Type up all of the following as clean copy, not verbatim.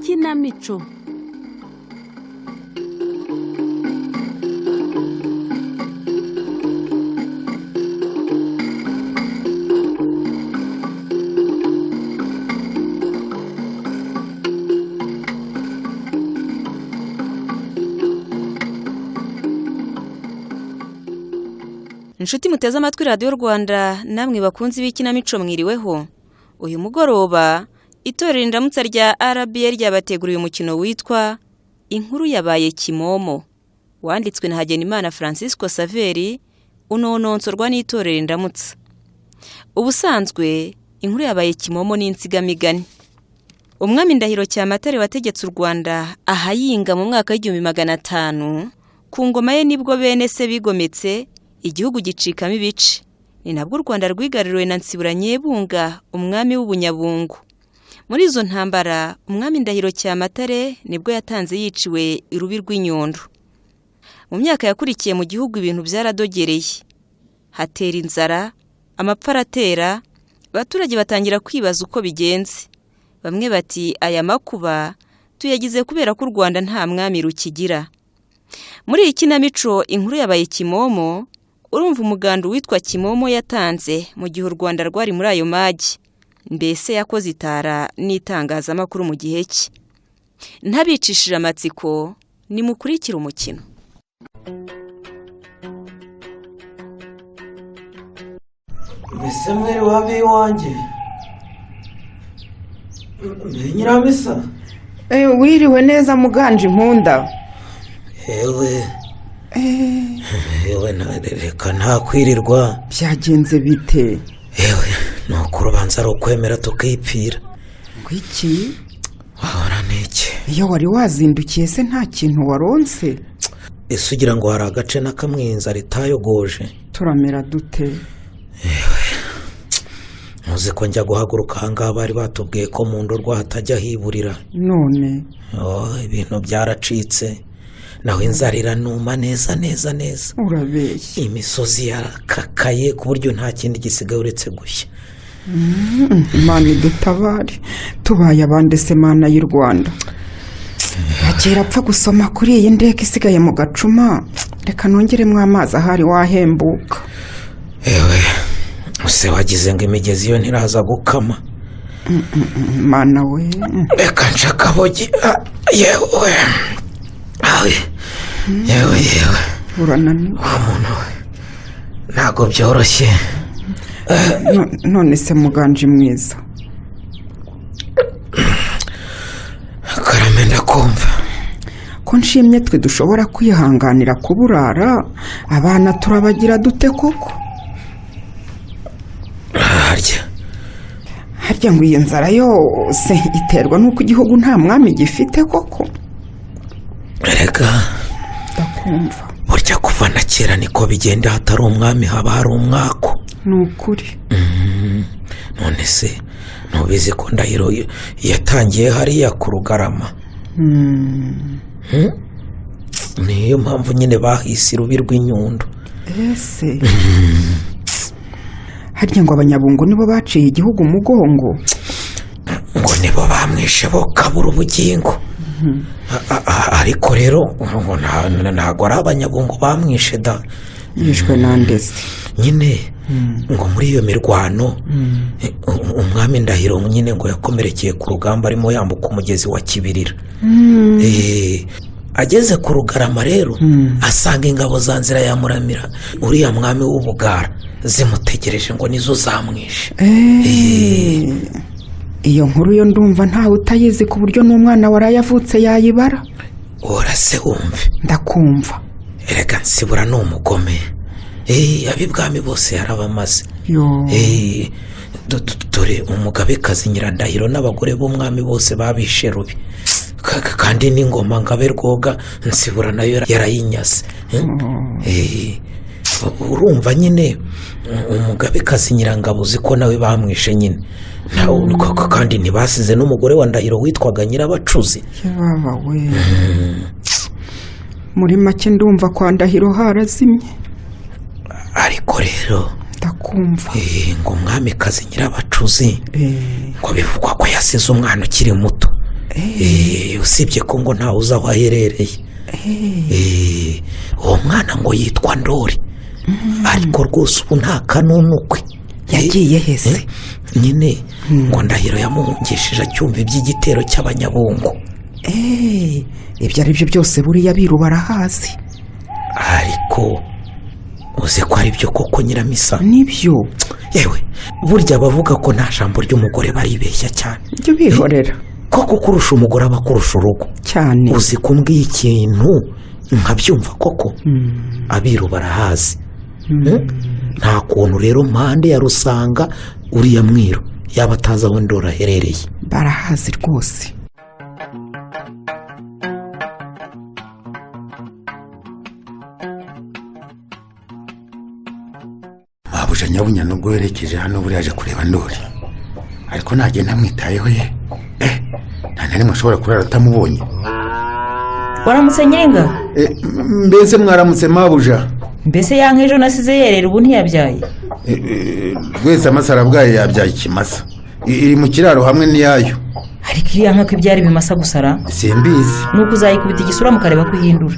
Ikinamico. Inshuti muteze amatwi Radio Rwanda, namwe bakunzi b'ikinamico mwiriweho. Uyu mugoroba itorero indamutsa rya RBA ryabateguriye umukino witwa Inkuru yabaye Kimomo, wanditswe na Hagenimana Francisco Saveri, unononsorwa n'itorero indamutsa. Ubusanzwe Inkuru yabaye Kimomo ni insigamigani. Umwami Ndahiro Cyamatare wategetse u Rwanda ahayinga mu mwaka w'1500, ku ngoma ye nibwo bene se bigometse igihugu gicikamo ibice. Ni nabwo u Rwanda rwigaruriwe na Nsibura-Nyebunga, umwami w'Ubunyabungu. Muri izo ntambara umwami Ndahiro Cyamatare nibwo yatanze yiciwe irubi rw'Inyundo. Mu myaka yakurikiye mu gihugu ibintu byaradogereye, hatera inzara, amapfa aratera, abaturage batangira kwibaza uko bigenze. Bamwe bati aya makuba tuyagize kubera ko u Rwanda nta mwami rukigira. Muri iyi kinamico Inkuru yabaye Kimomo, urumva umuganda witwa Kimomo yatanze mu gihe u Rwanda rwari muri ayo magi. Mbese yakoze itara n'itangazamakuru mu gihe cye. Ntabicishije amatsiko, nimukurikira umukino. Mbese mwere wabe wanjye Nyiramisa. Wiriwe neza muganje impunda. Ewe reka ntakwirirwa. Byagenze bite? Ewe nuko urubanza rukwemera tukipfira. Ngwiki? Wahora n'iki? Iyo wari wazindukiye se nta kintu waronse? Ese ugira ngo hari agace n'akamwinza ritayogoje? Turamera dute? Ewe muzi ko njya guhaguruka ahangaha bari batubwiye ko mu ndorwa hatajya hiburira. None? Ibintu byaracitse. Nawe inzara iranuma neza. Urabeshya. Imisozi yarakakaye ku buryo nta kindi gisigaye uretse gushya. Imana idutabare, tubaye abande se Mana y'u Rwanda. Agera apfa gusoma kuri iyi ndeke isigaye mu gacuma, reka nongeremo amazi ahari wahembuka. Ewe use wagize ngo imigezi yo ntiraza gukama. Mana we, reka nshakabogi. Yewe urananiwe. Umuntu ntago byoroshye. None se muganje mwiza, Karame ndakumva. ko nshimye twe dushobora kwihanganira kuburara, abana turabagira dute koko? Harya ngo iyi nzara yose iterwa nuko igihugu nta mwami gifite koko? Reka ndakumva. burya kuva na kera niko bigenda, hatari umwami haba hari umwako. Nukuri. None se ntubizi ko Ndahiro yatangiye hariya ku Rugarama? Niyo mpamvu nyine bahise irubi rw'Inyundo. Ese harya ngo Abanyabungo nibo baciye igihugu umugongo? Ngo nibo bamwishe bo kabura ubugingo. Ariko rero ntago ari Abanyabungo bamwishe da. Yishwe nandese nyine ngo muri iyo mirwano umwami Ndahiro nyine ngo yakomerekeye ku rugamba arimo yambuka umugezi wa Kibirira. Ageze ku Rugarama rero asanga ingabo za Nzira ya Muramira, uriya mwami w'Ubugara, zimutegereje ngo nizo zamwishe. Iyo nkuru yo ndumva ntawe utayizi ku buryo n'umwana warayavutse yayibara. Urase wumve. Ndakumva. Erega Nsibura ni umugome. Abibwami bose yarabamaze. Dore umugabekazi Nyirandahiro n'abagore b'umwami bose babishe rubi. Kandi n'ingoma Ngabe Rwoga Nsibura nayo yarayinyaze. Urumva nyine umugabekazi Nyirangabo ziko nawe bamwishe nyine. Kandi ntibasize n'umugore wa Ndahiro witwaga Nyirabacuzi. Baba we. Muri make ndumva kwa Ndahiro harazimye. Ariko rero ndakumva. Ngo umwamikazi Nyirabacuzi ngo bivugwa ko yasize umwana ukiri muto. usibye ko ngo ntawe uzi aho aherereye. uwo mwana ngo yitwa Ndori, ariko rwose ubu nta kanunukwe. yagiye hese nyine ngo Ndahiro yamuhungishije acyumva iby'igitero cy'abanyabungo. ibyo ari byo byose buriya biru barahazi. ariko uzi ko ari byo koko Nyiramisa? nibyo. yewe burya bavuga ko nta jambo ry'umugore baribeshya cyane. ibyo bihorera koko kurusha umugore aba kurusha urugo cyane. uzi kumbwiye ikintu nkabyumva koko. abiru barahazi. nta kuntu rero mpande ya Rusanga uriya mwiru yaba atazi aho Ndori aherereye. barahazi rwose. mabuja Nyabunya nubwo yerekeje hano buri yaje kureba Ndori, ariko nagenda amwitayeho ye nta na rimwe ashobora kurara atamubonye. waramutse Nyiringa? mbese mwaramutse mabuja? mbese yanka ejo nasize yerera ubu ntiyabyaye? rwese amasara bwayo yabyaye ikimasa, iri mu kiraro hamwe n'iyayo. ariko iriya nka ko ibyara ibimasa gusara simbizi. nuko uzayikubita igisura mukareba ko ihindura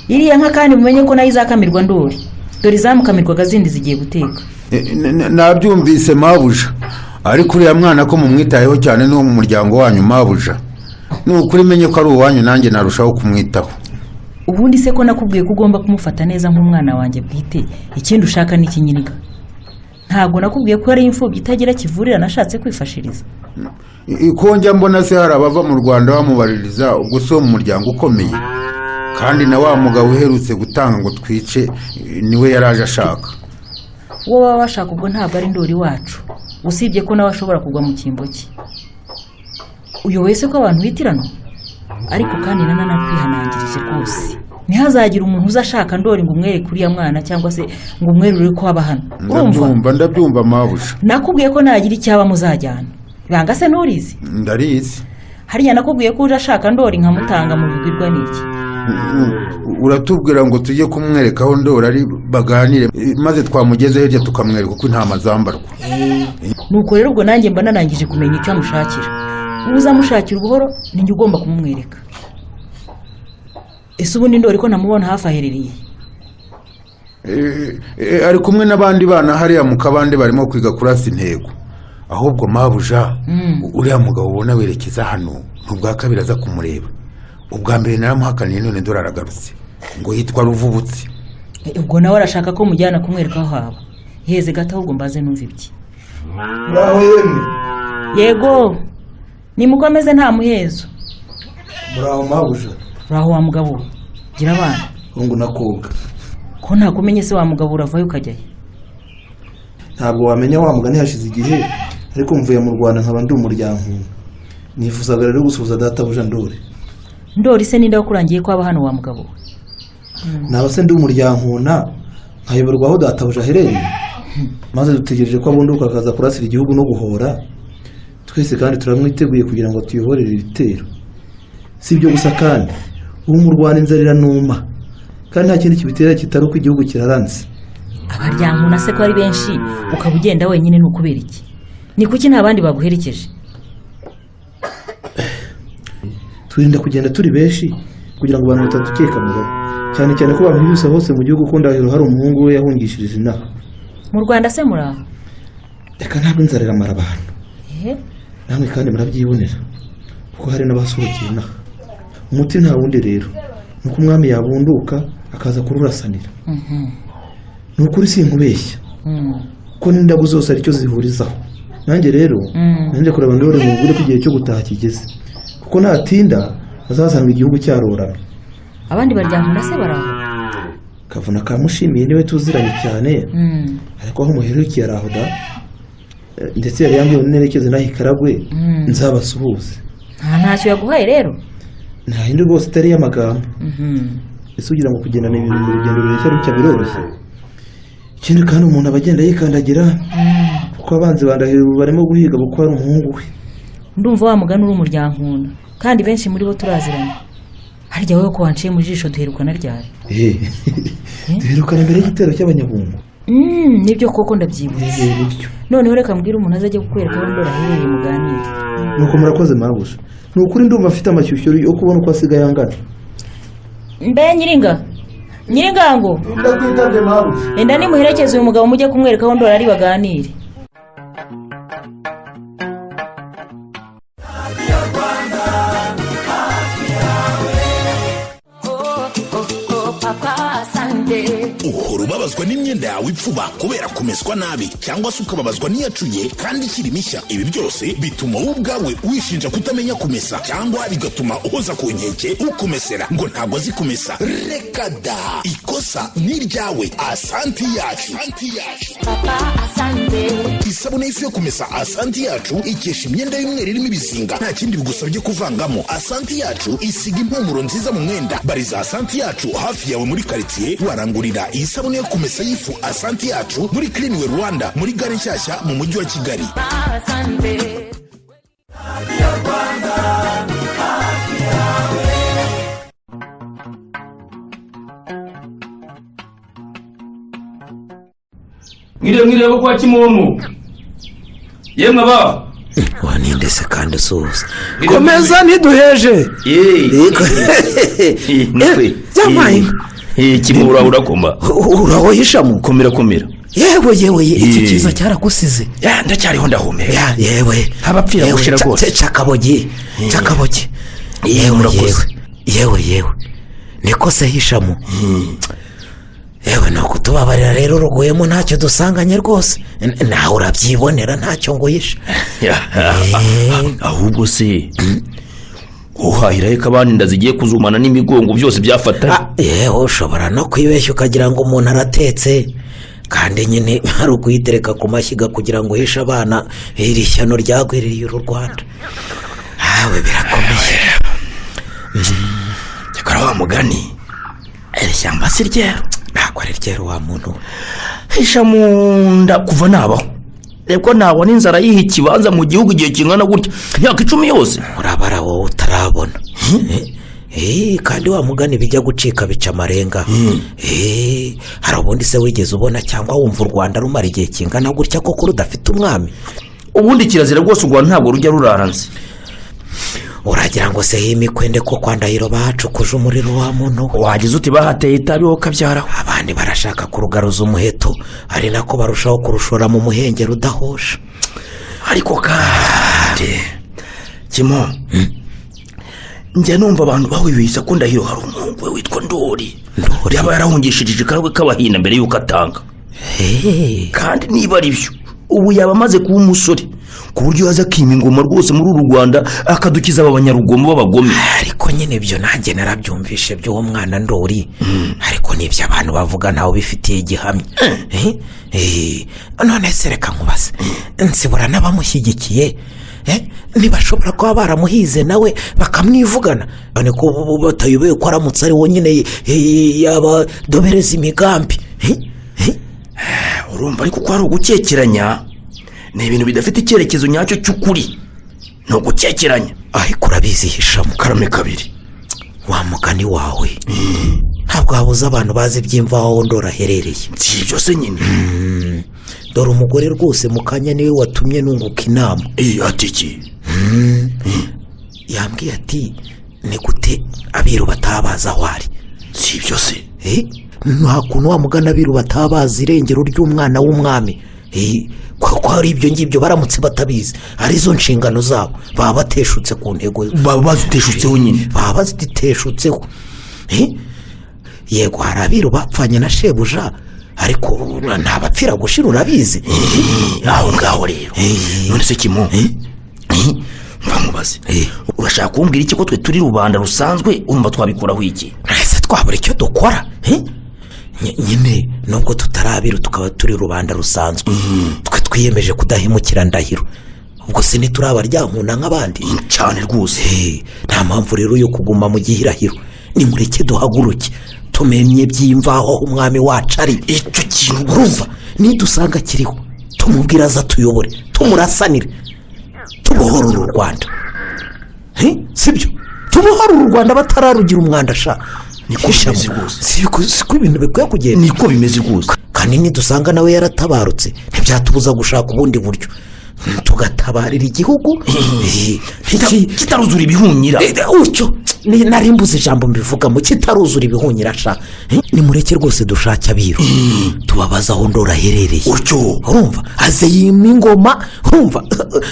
iriya nka, kandi mumenye ko nayo izakamirwa Ndori, dore izamukamirwaga zindi zigiye guteka. nabyumvise mabuja, ariko uriya mwana ko mumwitayeho cyane n'uwo mu muryango wanyu mabuja, ni ukuri menye ko ari uwanyu nanjye narushaho kumwitaho. ubundi se ko nakubwiye ko ugomba kumufata neza nk'umwana wanjye bwite, ikindi ushaka ni Nyiriga? ntabwo nakubwiye ko ari imfubyi itagira kivurira nashatse kwifashiriza? ikongera mbona se hari abava mu Rwanda bamubaririza, ubwo so mu muryango ukomeye, kandi na wa mugabo uherutse gutanga ngo twice niwe yaraje ashaka. uwo baba bashaka ubwo ntabwo ari Ndori wacu, usibye ko nawe ashobora kugwa mu cyimbo cye. uyoboye se ko abantu bitirana? ariko kandi nanakwihanangirije rwose, ntihazagire umuntu uzashaka Ndori ngo umwereke uriya mwana, cyangwa se ngo umwerure ko aba hano. ndabyumva mabuja. nakubwiye ko nagira icyaba muzajyana, banga se nturizi? ndarizi. hariya nakubwiye ko uje ashaka Ndori nkamutanga mu bigirwa n'iki? uratubwira ngo tujye kumwereka aho Ndori ari baganire, maze twamugeze hirya tukamwereka uko intama zambarwa. nuko rero ubwo nanjye mba nanangije kumenya icyo amushakira. uzamushakira ubuhoro ninjye ugomba kumumwereka. ese ubundi Ndori ko namubona hafi aherereye? ari kumwe n'abandi bana hariya mu kabande barimo kwiga kurasa intego. ahubwo mabuja, uriya mugabo ubona werekeza hano n'ubwa kabiri aza kumureba. ubwa mbere naramuhakaniye, none Ndori aragarutse ngo yitwa Ruvubutsi. ubwo nawe arashaka ko mujyana kumwereka aho haba. heze gato ahubwo mbaze numva ibye. muraho yemwe? yego nimukomeze nta muhezo. muraho mabuja? uraho wa mugabo, gira abana. hungu nakobwa. ko ntakumenye se wa mugabo uravayo ukajyayo? ntabwo wamenya wa mugani hashize igihe, ariko mvuye mu Rwanda nkaba ndi umuryango. nifuzaga rero gusuhuza databuja Ndori. Ndori se ninde wakurangiye ko aba hano wa mugabo? naba se ndi umuryango nkayoberwa aho databuja aherereye, maze dutegereje ko abunduka akaza kurasira igihugu no guhora. twese kandi turamwiteguye kugira ngo tuyoborere ibitero. si ibyo gusa kandi ubu mu Rwanda inzara iranuma, kandi nta kindi kibitera kitari uko igihugu kiraranze. abaryankuna se ko ari benshi ukaba ugenda wenyine ni ukubera iki? ni kuki nta bandi baguherekeje? twirinda kugenda turi benshi kugira ngo abantu batadukeka mugabo, cyane cyane ko abantu bose hose mu gihugu ko Ndahiro hari umuhungu we yahungishirije inaha. mu Rwanda se muraho? reka ntabwo inzara iramara abantu, namwe kandi murabyibonera kuko hari n'abasohokeye inaha. umuti nta wundi rero ni uko umwami yabunduka akaza kururasanira. ni ukuri sinkubeshya ko n'indabo zose aricyo zihurizaho. nanjye rero nanjye kureba Ndori mubwire ko igihe cyo gutaha kigeze, kuko natinda azasanga igihugu cyaroramye. abandi baryankuna se baraho? Kavuna kamushimiye niwe tuziranye cyane, ariko aho muherukiye araho da, ndetse yari yambwiye nerekeze naho Ikaragwe nzabasuhuze. ntacyo yaguhaye rero? nta yindi rwose itari y'amagambo. ese ugira ngo kugendana ibintu mu rugendo rureshya rutya biroroshye? ikindi kandi umuntu aba agenda yikandagira, kuko abanzi ba Ndahiro barimo guhiga kuko ari umuhungu we. ndumva wa mugani uri umuryankuna, kandi benshi muri bo turaziranye. harya wowe ko wanciye mu jisho duherukana ryari? duherukana mbere y'igitero cy'abanyabungo. nibyo koko ndabyibutse. Noneho reka mbwira umuntu azajya kukwereka aho ndora aherereye muganire. nuko murakoze mabuja, ni ukuri ndumva afite amashyushyu yo kubona uko asigaye angana. Mbe nyiringango ndakwitabye mabuja. enda nimuherekeze uyu mugabo mujye kumwereka aho ndora ari baganire. uhora ubabazwa n'imyenda yawe ipfuba kubera kumeswa nabi cyangwa se ukababazwa n'iyacuye kandi ikiri mishya. Ibi byose bituma wowe ubwawe wishinja kutamenya kumesa cyangwa bigatuma uhoza ku nkeke ukumesera ngo ntabwo azi kumesa. Reka da, ikosa ni iryawe. Asanti yacu, isabune y'ifu yo kumesa Asanti yacu ikesha imyenda y'umweru irimo ibizinga, nta kindi bigusabye kuvangamo. Asanti yacu isiga impumuro nziza mu mwenda. Bariza Asanti yacu hafi yawe muri quartier, warangurira iyi sabune yo kumesa y'ifu Asanti yacu muri Cleanway Rwanda, muri gare nshyashya mu mujyi wa Kigali. mwire bo kwa Kimomo. Yemwe ba waninde se kandi usuhuza komeza ntiduheje Yabaye Kimomo urakoma urahohishamo komera yewe iki kiza cyaragusize ndacyariho ndahumeka yewe abapfira gushira rwose cakabogi yewe niko se hishamo yewe no kutubabarira rero ruguyemo ntacyo dusanganye rwose nawe urabyibonera ntacyo ngo yishe ahubwo se uhahira reka abandi ndazigiye kuzumana n'imigongo byose byafatanye. yewe ushobora no kwibeshya ukagira ngo umuntu aratetse kandi nyine hari ukuyitereka ku mashyiga kugira ngo uhishe abana iri shyano ryagwiririye u Rwanda. awe birakomeye cyakora wa mugani iri shyamba si ryero. ntabwo ari ryero wa muntu hisha munda kuva nabaho reko nabona inzara yiha ikibanza mu gihugu igihe kingana gutya imyaka 10 yose. urabara wowe utarabona kandi wa mugani bijya gucika bica amarenga. hari ubundi se wigeze ubona cyangwa wumva u Rwanda rumara igihe kingana gutya koko rudafite umwami? ubundi kirazira rwose u Rwanda ntabwo rujya ruraranze. uragira ngo se himikwende ko kwandahiro bacukuje umuriro wa muntu wagize uti bahateye itabi wo kabyaraho. abandi barashaka kurugaruza umuheto ari nako barushaho kurushora mu muhengero udahosha. ariko kandi Kimo njye numva abantu bahwibisa ko ndahiro hari umuhungu we witwa Ndori yaba yarahungishije karwe k'abahina mbere y'uko atanga. kandi niba ari byo ubu yaba amaze kuba umusore ku buryo yaza akima ingoma rwose muri uru Rwanda akadukiza aba banyarugomo b'abagome. ariko nyine byo nanjye narabyumvishe by'uwo mwana Ndori ariko nibyo abantu bavuga ntawe bifitiye igihamya. none se reka nkubaze nsibura n'abamushyigikiye ntibashobora kuba baramuhize nawe bakamwivugana none ko batayobeye ko aramutse ari wonyine yabadobereza imigambi. urumva ariko ko ari ugukekeranya ni ibintu bidafite icyerekezo nyacyo cy'ukuri, no gukekeranya. ariko urabizihisha mu karame kabiri wa mugani wawe ntabwo habuze abantu bazi iby'imvaho aho Ndora aherereye. si ibyo se nyine dore umugore rwose mu kanya niwe watumye nunguka inama. ati iki? yambwiye ati ni gute abiru batabaza aho ari. si ibyo se nta kuntu wa mugana abiru batabaza irengero ry'umwana w'umwami. kuko hari ibyo ngibyo baramutse batabizi arizo nshingano zabo baba bateshutse ku ntego baba baziteshutseho nyine baba baziteshutseho. yego hari abiru bapfanye na shebuja ariko ntabapfira gushira urabizi. aho ngaho rero none se Kimo mva mubaze urashaka kumbwira iki ko twe turi rubanda rusanzwe umva twabikoraho iki? ese twabura icyo dukora nyine nubwo tutarabiru tukaba turi rubanda rusanzwe twe twiyemeje kudahemukira ndahiro ubwo se ntiturabaryankuna nk'abandi cyane rwose. nta mpamvu rero yo kuguma mu gihirahiro nimureke duhaguruke tumenye by'imvaho umwami wacu ari. icyo kintu urumva nidusanga kiriho tumubwira aza tuyobore tumurasanire tubohora uru Rwanda. sibyo tubohora uru Rwanda batararugira umwanda sha. niko bimeze rwose. siko ibintu bikwiye kugenda niko bimeze rwose. kandi nidusanga nawe yaratabarutse ntibyatubuza gushaka ubundi buryo tugatabarira igihugu kitaruzura ibihunyira. Utyo narimbuze ijambo mbivugamo, kitaruzura ibihunyira sha. Nimureke rwose dushake Abiru tubabaza aho Ndori aherereye. Utyo urumva aze yima ingoma, urumva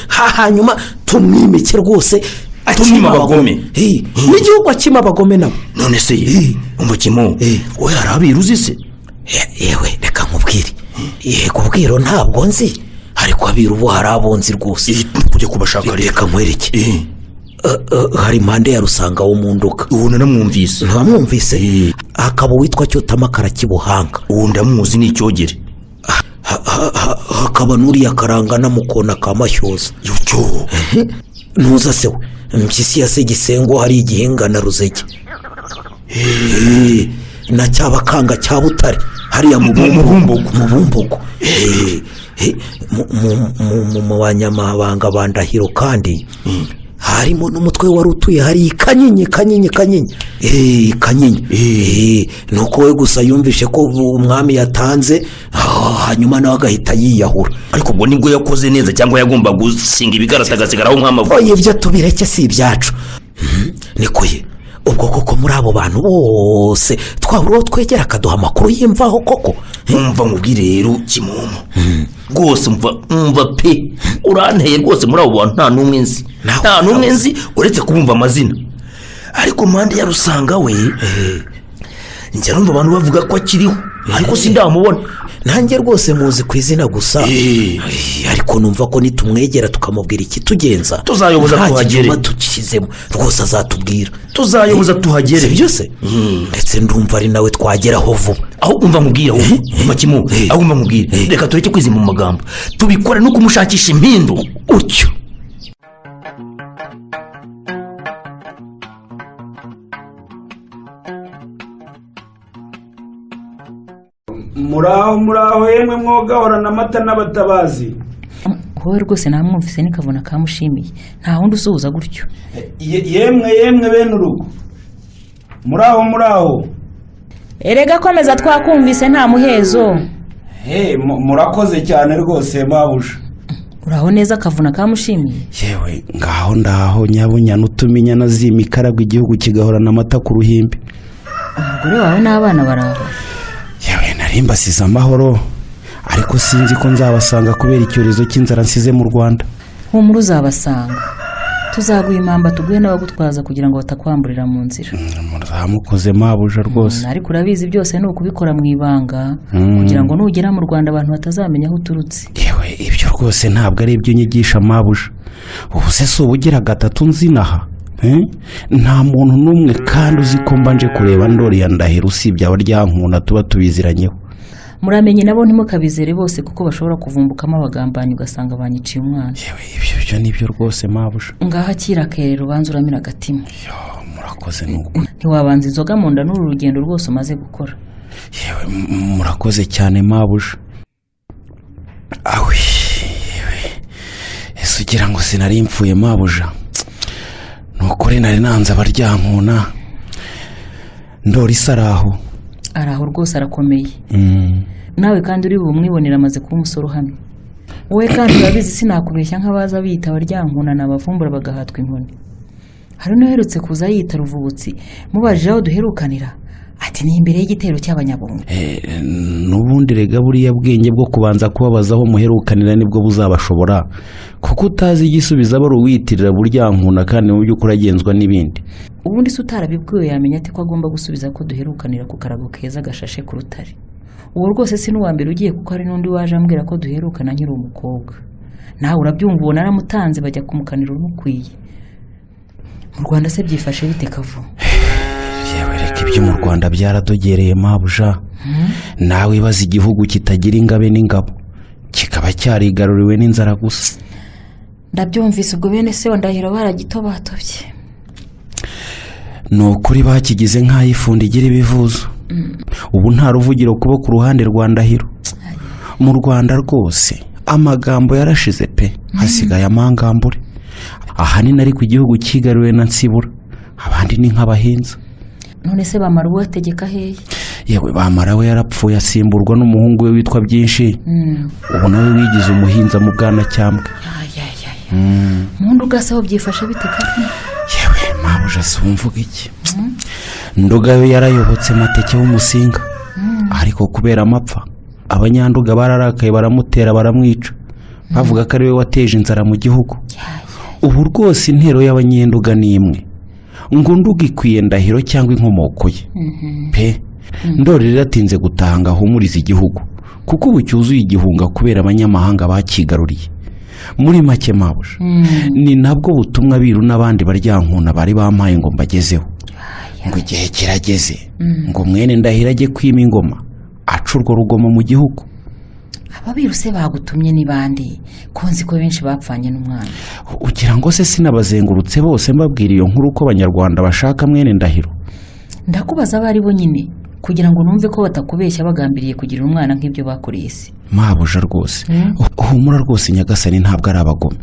hanyuma tumwimike rwose akima abagome. N'igihugu akima abagome nabo. None se umva Kimo we hari Abiru uzi se? Yewe reka nkubwire, yego ubwiro ntabwo nzi, ariko Abiru bo hari abonzi rwose. Kujya kubashaka reka nkwereke. Hari impande ya Rusanga wo mu Nduga. Uwo naramwumvise. Ntamwumvise? Akaba witwa Cyotamakara Kibuhanga. Uwo ndamuzi ni Icyogere. Hakaba n'uriya Karangana Mukona ka Mashyoza. Yucyo ntuza se we Mpyisi ya Segisengo hari Igihinga na Ruzege. Na Cyabakanga cya Butare hariya mu Bumbogo. Mu banyamabanga bandahiro kandi harimo n'umutwe wari utuye hari Kanyinya. Kanyinya nuko we gusa yumvishe ko umwami yatanze hanyuma nawe agahita yiyahura. Ariko ubwo nibwo yakoze neza cyangwa yagomba gusinga ibigarata agasigaraho umwami avuga? Ibyo tubireke si ibyacu. Niko ye ubwo koko muri abo bantu bose twabura twegera akaduha amakuru y'imvaho koko. Umva nkubwire rero Kimomo rwose umva pe uranteye rwose muri abo bantu nta n'umwe nzi uretse kubumva amazina. Ariko mpande ya Rusanga we njya numva abantu bavuga ko akiriho ariko sindamubona. Nanjye rwose muzi ku izina gusa, ariko numva ko nitumwegera tukamubwira ikitugenza tuzayoboza tuhagere. Tukishyizemo rwose azatubwira, tuzayoboza tuhagere byose. Ndetse ndumva ari nawe twageraho vuba. Aho umva nkubwira umva Kimo, aho umva nkubwira reka tureke kwizima mu magambo tubikore no kumushakisha impindu. Utyo muraho yemwe mwogahorana amata n'abatabazi. Wowe rwose namwumvise nikabona kamushimiye, nta wundi usuhuza gutyo. Yemwe bene urugo muraho. Erega komeza twakumvise nta muhezo. Murakoze cyane rwose mabuja. Uraho neza kavuna kamushimiye? Yewe ndaho nyabunya n'utuminya nazimikaragwa igihugu kigahorana amata ku ruhimbi. Umugore wawe n'abana baraho? Yewe narimbasize amahoro, ariko sinzi ko nzabasanga kubera icyorezo cy'inzara nsize mu Rwanda. Humura uzabasanga, tuzaguha impamba tuguhe n'abagutwaza kugira ngo batakwamburira mu nzira. Muramukoze mabuja rwose. Ariko urabizi byose ni ukubikora mu ibanga kugira ngo nugera mu Rwanda abantu batazamenya aho uturutse. Yewe ibyo rwose ntabwo ari ibyo nyigisha mabuja. Ubu se si ubugira gatatu nzinaha? Nta muntu n'umwe kandi uzi ko mbanje kureba Ndori ya Ndahiro usibye abaryankuna tuba tubiziranyeho. Muramenye nabo ntimukabizere bose kuko bashobora kuvumbukamo abagambanyi ugasanga banyiciye umwana. Yewe ibyo nibyo rwose mabuja. Ngaha kirakerera ubanza uramira agatima. Murakoze nuko. Ntiwabanza inzoga mu nda n'uru rugendo rwose umaze gukora. Yewe murakoze cyane mabuja. Ese ugira ngo sinari mpfuye mabuja? Nukuri nari nanze abaryankuna. Ndori saraho? Araho rwose arakomeye. Nawe kandi uri bumwibonera amaze kuba umusoro hano. Wowe kandi urabizi sinakubeshya nk'abaza biyita abaryankuna n'abavumbura bagahatwa inkoni. Hari n'uherutse kuza yita Ruvubutsi mubajije aho duherukanira ati ni imbere y'igitero cy'abanyabungo. N'ubundi rega buriya bwenge bwo kubanza kubabaza aho muherukanira nibwo buzabashobora, kuko utazi igisubiza bari uwitirira buryankuna kandi mu by'ukuri agenzwa n'ibindi. Ubundi se utarabibwiwe yamenya ati ko agomba gusubiza ko duherukanira ku karago keza gashashe ku rutare. Uwo rwose si n'uwa mbere ugiye kuko hari n'undi waje ambwira ko duherukana nkiri umukobwa. Nawe urabyumva ubona naramutanze bajya kumukanira umukwiye. Mu Rwanda se byifashe bite kavu? Yewe reka ibyo mu Rwanda byaradogereye mabuja. Nawe ibaza igihugu kitagira ingabe n'ingabo kikaba cyarigaruriwe n'inzara gusa. Ndabyumvise ubwo bene se Ndahiro baragitobatobye. Nukuri bakigize nk'ayifundi igira ibivuzo. Ubu nta ruvugiro kuba ku ruhande rwa Ndahiro. Mu Rwanda rwose amagambo yarashize pe, hasigaye amangambure. Ahanini ari ku gihugu kigaruriwe na Nsibura, abandi ni nk'abahinza. None se bamara uwategeka hehe? yewe bamara we yarapfuye asimburwa n'umuhungu we witwa Byinshi. ubu nawe wigize umuhinza mu Bwanacyambwe. Mundu gasaho byifashe bite kandi? Yewe mabuja sumvuga iki. Nduga yo yarayobotse Mateke w'umusinga. Ariko kubera amapfa abanyanduga bararakaye baramutera baramwica. Bavuga ko ari we wateje inzara mu gihugu. Ubu rwose intero y'abanyenduga ni imwe. Ngo Nduga ikwiye Ndahiro cyangwa inkomoko ye. Pe Ndori riratinze gutanga humuriza igihugu kuko ubu cyuzuye igihunga kubera abanyamahanga bakigaruriye. Muri make mabuja ni nabwo butumwa biru n'abandi baryankuna bari bampaye ngo mbagezeho. Ngo igihe kirageze ngo mwene Ndahiro ajye kwima ingoma acurwa rugomo mu gihugu. Ababiru se bagutumye ni bandi konzi ko benshi bapfanye n'umwana. Ugira ngo se sinabazengurutse bose mbabwira iyo nkuru ko abanyarwanda bashaka mwene Ndahiro. Ndakubaza abari bo nyine kugira ngo numve ko batakubeshya bagambiriye kugira umwana nk'ibyo bakoreye isi. Mabuja rwose humura rwose Nyagasani ntabwo ari abagome.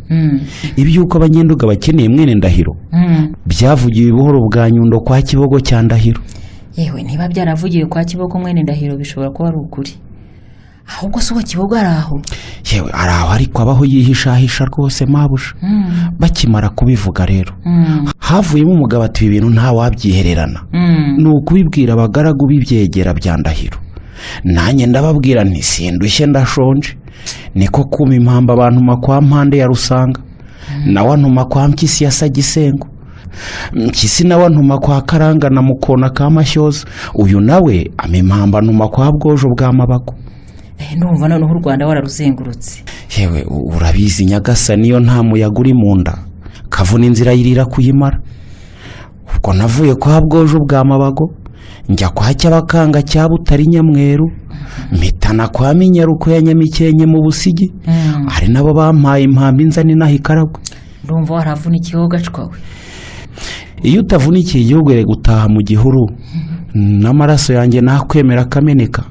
Ibyuko abanyenduga bakeneye mwene Ndahiro byavugiwe buhoro bwa Nyundo kwa Kibogo cya Ndahiro. Yewe niba byaravugiwe kwa Kibogo mwene Ndahiro bishobora kuba ari ukuri. Ahubwo se uwo Kibogo araho? Yewe araho ariko abaho yihishahisha rwose mabuja. Bakimara kubivuga rero havuyemo umugabo ati ibintu nta wabyihererana. Ni ukubibwira abagaragu b'ibyegera bya Ndahiro. Nanjye ndababwira nti sindushye ndashonje. Niko kuma impamba abantu makwa mpande ya Rusanga. Nawe ntuma kwa Mpyisi ya Sagisengo. Mpyisi nawe ntuma kwa Karanga na Mukona ka Mashyoza. Uyu nawe amempamba ntuma kwa Bwojo bwa Mabago. Ndumva noneho u Rwanda wararuzengurutse. Yewe urabizi Nyagasani iyo nta muyaga uri mu nda kavuna inzira yirira kuyimara. Ubwo navuye kwa Bwojo bwa Mabago njya kwa Cyabakanga cya Butari Nyamweru mpitana kwa Minyaruko ya Nyamikenke mu Busigi. Hari nabo bampaye impamba inzani naho Ikaragwe. Ndumva waravunikiye ugacwawe. Iyo utavunikiye igihugu re gutaha mu gihuru n'amaraso yanjye nakwemera kameneka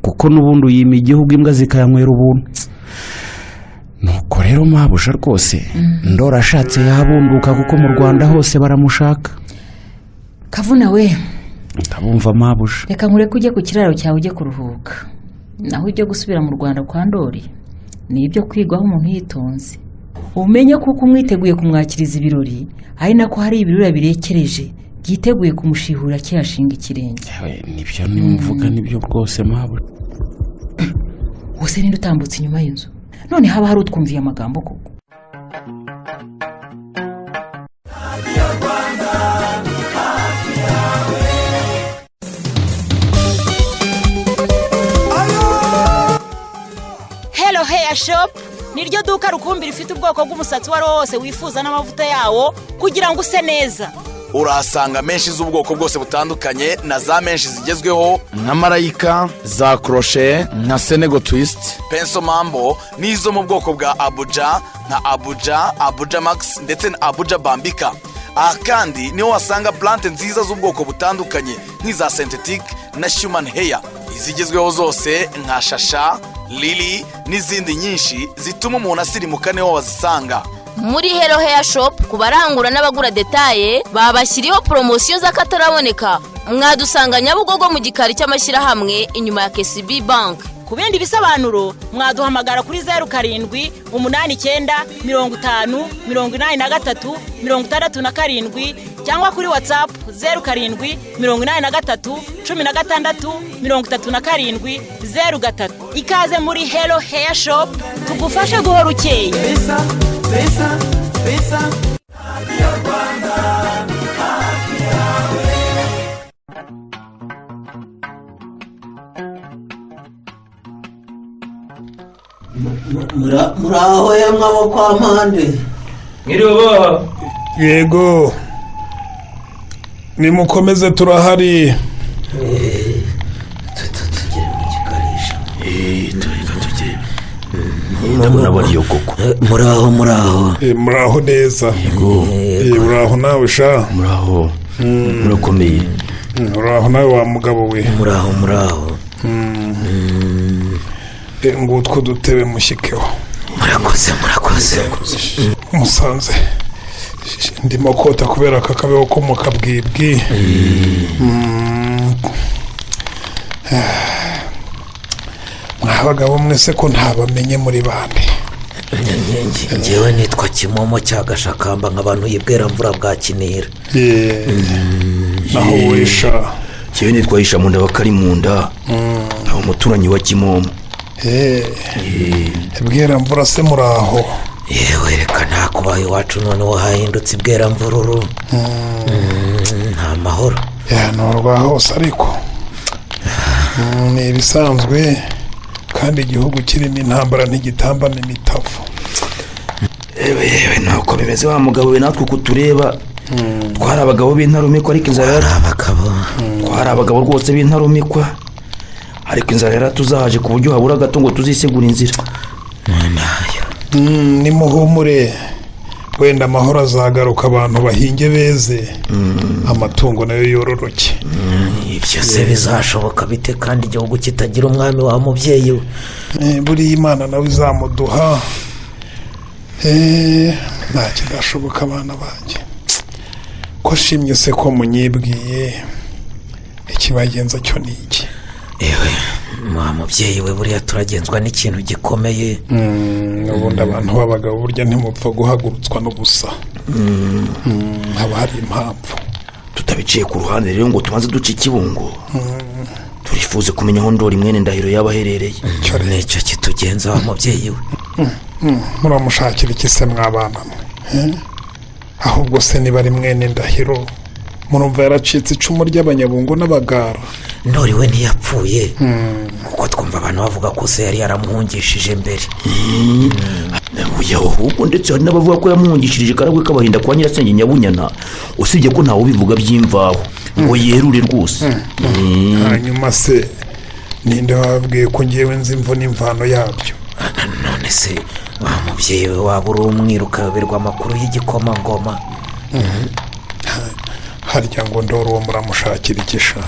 kuko nubundi uyima igihugu imbwa zikayanywera ubuntu. Nuko rero mabuja rwose Ndora ashatse yabunduka kuko mu Rwanda hose baramushaka. Kavuna we ndabumva mabuja. Reka nkure kujya ku kiraro cyawe ujye kuruhuka. Naho ujye gusubira mu Rwanda kwa Ndori ni ibyo kwigwaho umuntu yitonze. Umenye kuko umwiteguye kumwakiriza ibirori ari nako hari ibirura birekereje byiteguye kumushihura cyashinga ikirenge. Nibyo nimvuga nibyo rwose mabuja. Wose ninde utambutse inyuma y'inzu none haba hari utwumviye amagambo koko. Hello Hair Shop niryo duka rukumbi rifite ubwoko bw'umusatsi wari wose wifuza n'amavuta yawo kugira ngo use neza. Urahasanga menshi z'ubwoko bwose butandukanye na za menshi zigezweho nka Marayika, za crochet, nka Senego Twist, Pencil Mambo n'izo mu bwoko bwa Abuja nka Abuja Max ndetse na Abuja Bambika. Aha kandi niho wasanga plante nziza z'ubwoko butandukanye nk'iza synthetic na human hair. Izigezweho zose nka Shasha, Lily n'izindi nyinshi zituma umuntu asirimuka niho wazisanga. Muri Hello Hair Shop kubarangura n'abagura detaye babashyiriho promosiyo z'akataraboneka. Mwadusanga Nyabugogo mu gikari cy'amashyirahamwe inyuma ya KCB Bank. Ku bindi bisobanuro mwaduhamagara kuri 0789508367 cyangwa kuri WhatsApp 0783163703. Ikaze muri Hello Hair Shop tugufashe guhora ukeye. Muraho ya mwabo kwa mpande. Ngiriwe. Yego. Nimukomeze turahari. Tugere mu gikarisha. Tugere. Ndabona bari yo koko. Muraho. Muraho neza. Yego. Muraho nawe sha. Muraho. Murakomeye. Muraho nawe wa mugabo we. Muraho. Ngutwo dutebe mushyikeho. Murakoze. Musanze ndimo kota kubera kakabeho ko mukabwibwi. mwabagabo mwese ko ntabamenye muri bande. ngewe nitwa Kimomo cya Gashakamba nk'abantu y'ibweramvura bwa Kinira. naho wisha ngewe nitwa Isha mu nda bakari mu nda aho umuturanyi wa Kimomo. ibweramvura se muraho? yewe reka nta kubaye iwacu noneho hahindutse ibweramvururu. nta mahoro. ntorwa hose ariko ni ibisanzwe kandi igihugu kirimo intambara ntigitambana imitavu. yewe ntabwo bimeze wa mugabo we natwe kutureba twari abagabo b'intarumikwa ariko inzara twari abagabo rwose b'intarumikwa ariko inzara yaratuzahaje ku buryo habura gato ngo tuzisegura inzira. nimuhumure wenda amahoro azagaruka abantu bahinge beze amatungo nayo yororoke. ibyo se bizashoboka bite kandi igihugu kitagira umwami wa mubyeyi we? buriya Imana nawe izamuduha. nta kidashoboka abana banjye ko shimye se ko munyibwiye ikibagenza cyo ni iki? ewe wa mubyeyi we buriya turagenzwa n'ikintu gikomeye. ubundi abantu b'abagabo burya ntimupfa guhagurutswa n'ubusa. haba hari impamvu. tutabiciye ku ruhande rero ngo tumaze duce ikibungo turifuze kumenya aho Ndori mwene Ndahiro yaba aherereye. nicyo kitugenza wa mubyeyi we. muramushakira iki se mwabana mwe? ahubwo se niba ari mwene Ndahiro murumva yaracitse icumu ry'abanyabungo n'abagara? Ndori we ntiyapfuye kuko twumva abantu bavuga ko se yari yaramuhungishije mbere. ahubwo ndetse hari n'abavuga ko yamuhungishirije karagwe k'abahinda kwa Nyirasenge Nyabunyana usibye ko ntawe ubivuga by'imvaho ngo yerure rwose. hanyuma se ninde wababwiye ko ngewe nzi imvo n'imvano yabyo? none se wa mubyeyi we waba uri umwiru ukayoberwa amakuru y'igikomangoma? harya ngo Ndori uwo muramushakira ikisha?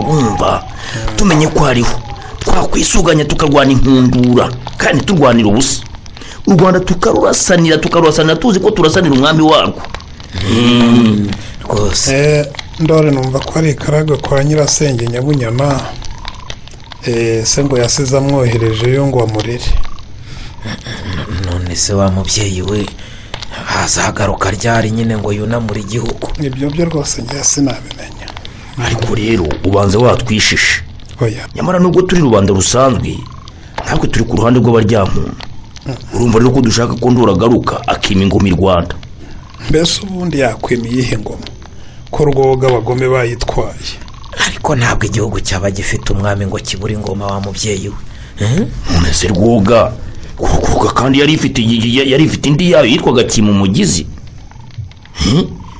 wumva tumenye ko hariho twakwisuganya tukarwana inkundura kandi turwanira ubusa u Rwanda tukarurasanira tuzi ko turasanira umwami warwo. rwose Ndori numva ko ari ikaraga kwa Nyirasenge Nyabunyana. se ngo yasize amwoherejeyo ngo amurere. none se wa mubyeyi we hazagaruka ryari nyine ngo yunamure igihugu? ibyo byo rwose njye sinabimenya. ariko rero ubanza watwishishe. nyamara nubwo turi rubanda rusanzwe ntabwo turi ku ruhande rw'abaryamuntu. urumva rero ko dushaka ko Ndori agaruka akima ingoma i Rwanda. mbese ubundi yakwima iyihe ngoma ko rwoga abagome bayitwaye? ariko ntabwo igihugu cyaba gifite umwami ngo kibure ingoma wa mubyeyi we. none se rwoga kandi yari ifite indi yayo yitwaga Kimumugizi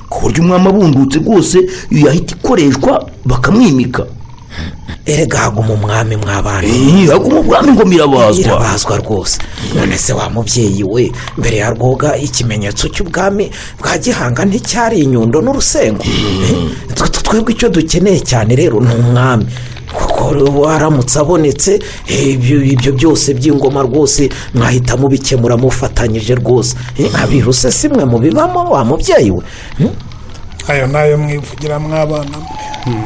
ku buryo umwami abundutse rwose yahita ikoreshwa bakamwimika. erega haguma umwami mw'abana. haguma umwami ngo mirabazwa rwose. none se wa mubyeyi we mbere ya rwoga ikimenyetso cy'ubwami bwa Gihanga nticyari inyundo n'urusengo? twebwe icyo dukeneye cyane rero ni umwami kuko waramutse abonetse ibyo byose by'ingoma rwose mwahita mubikemura mufatanyije rwose. abiru se simwe mubibamo wa mubyeyi we? ayo nayo mwivugira mw'abana mwe.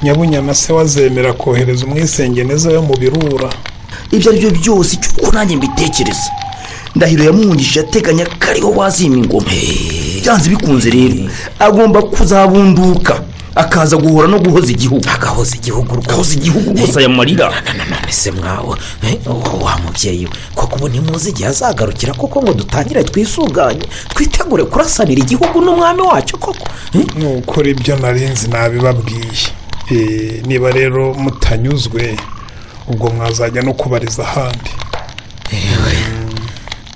Nyabunyana se wazemera kohereza umwisengeneza yo mu birura? ibyo ari byo byose icyo nanjye mbitekereza. Ndahiro yamuhungishije ateganya ko ariho wazima ingoma. byanze bikunze rero agomba kuzabunduka akaza guhora no guhoza igihugu. agahoza igihugu rwose aya marira. none se mwawe wa mubyeyi we koko ubu ntimuzi igihe azagarukira koko ngo dutangire twisuganye twitegure kurasanira igihugu n'umwami wacyo koko? nukora ibyo narinzi nabibabwiye. niba rero mutanyuzwe ubwo mwazajya no kubariza ahandi.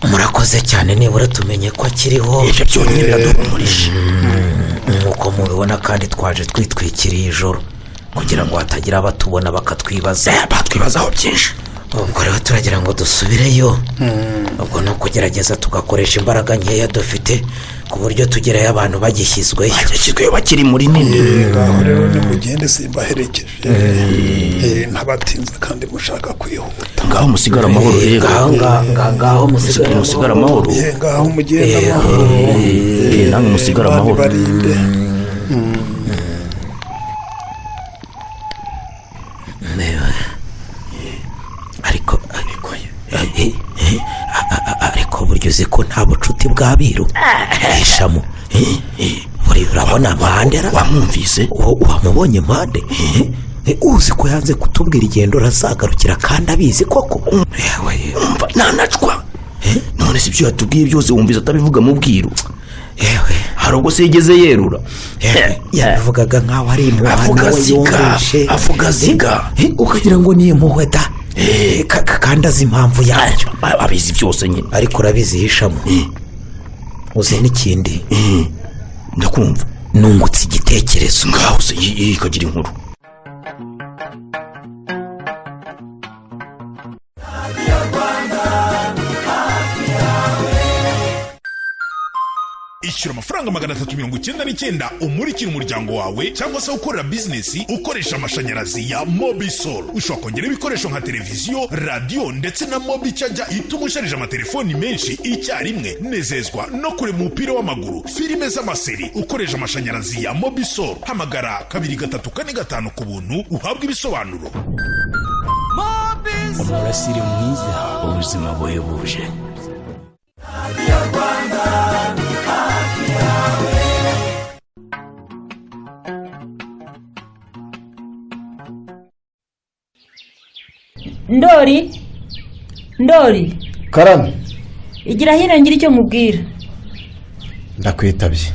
murakoze cyane nibura tumenye ko akiriho. ibyo byonyine biraduhumurije. nk'uko mubibona kandi twaje twitwikiriye ijoro kugira ngo hatagira abatubona bakatwibaza. batwibazaho byinshi. ubwo rero turagira ngo dusubireyo. ubwo ni ukugerageza tugakoresha imbaraga nkeya dufite ku buryo tugerayo abantu bagishyizweyo bakiri muri nini. ngaho rero nimugende simbaherekeje ntabatinze kandi mushaka kwihuta. ngaho musigara amahoro rero. ngaho musigara amahoro. ngaho mugenda amahoro. namwe musigara amahoro. bucuti bw'abiru hishamo urabona Mandela wamwumvise wamubonye Mande uzi ko yanze kutubwira igendo razagarukira kandi abizi koko umva nanacwa none si ibyo yatubwiye byose wumvise atabivuga mu bwiru hari ubwo se yigeze yerura yabivugaga nk'aho ari impuhwe we yumvishe avuga ziga ukagira ngo ni impuhwe da kandi azi impamvu yacyo abizi byose nyine ariko urabizi hishamo uzi n'ikindi ndakumva nungutse igitekerezo ngaho se ikagira inkuru ishyura amafaranga 399 umurikira umuryango wawe cyangwa se ukorera bizinesi ukoresha amashanyarazi ya Mobisol. Ushobora kongera ibikoresho nka televiziyo, radio ndetse na mobi charger ituma usharija amatelefoni menshi icyarimwe. Nezezwa no kureba umupira w'amaguru, filime z'amaseri ukoresha amashanyarazi ya Mobisol. Hamagara 2345 ku buntu uhabwa ibisobanuro. umurasire mwiza ubuzima buhebuje. Ndori karame igira hino ngira icyo nkubwira. ndakwitabye.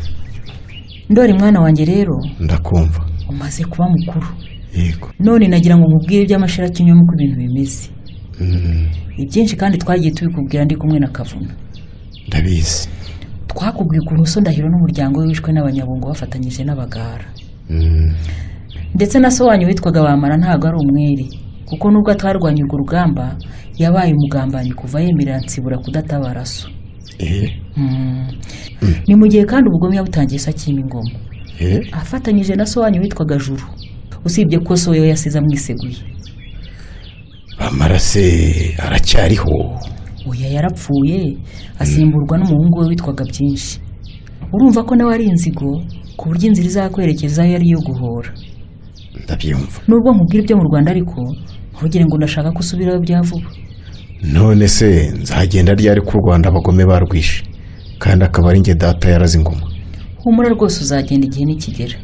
Ndori mwana wanjye rero ndakumva. umaze kuba mukuru. Yego. None nagira ngo nkubwire iby'amashira kinyomo uko ibintu bimeze. Ibyinshi kandi twagiye tubikubwira ndi kumwe na Kavuna. Ndabizi. Twakubwiye ukuntu so Ndahiro n'umuryango we wishwe n'abanyabungo bafatanyije n'abagara. Ndetse na so wanyu witwaga Bamara ntago ari umwere, kuko nubwo atwarwanye urwo rugamba yabaye umugambanyi kuva yemerera Nsibura kudatabara so. Ni mu gihe kandi ubugome yabutangiye sa cyima ingoma. Afatanyije na so wanyu witwaga Juru. Usibye ko so we yasize amwiseguye. Bamara se aracyariho? Oya yarapfuye asimburwa n'umuhungu we witwaga Byinshi. Urumva ko nawe ari inzigo ku buryo inzira izakwerekezayo yari yo guhora. Ndabyumva. Nubwo nkubwira ibyo mu Rwanda ariko ntugire ngo ndashaka kusubirayo byavuba. None se nzagenda ryari ku Rwanda abagome barwishe kandi akaba ari nge data yarazi ingoma? Humura rwose uzagenda igihe nikigera.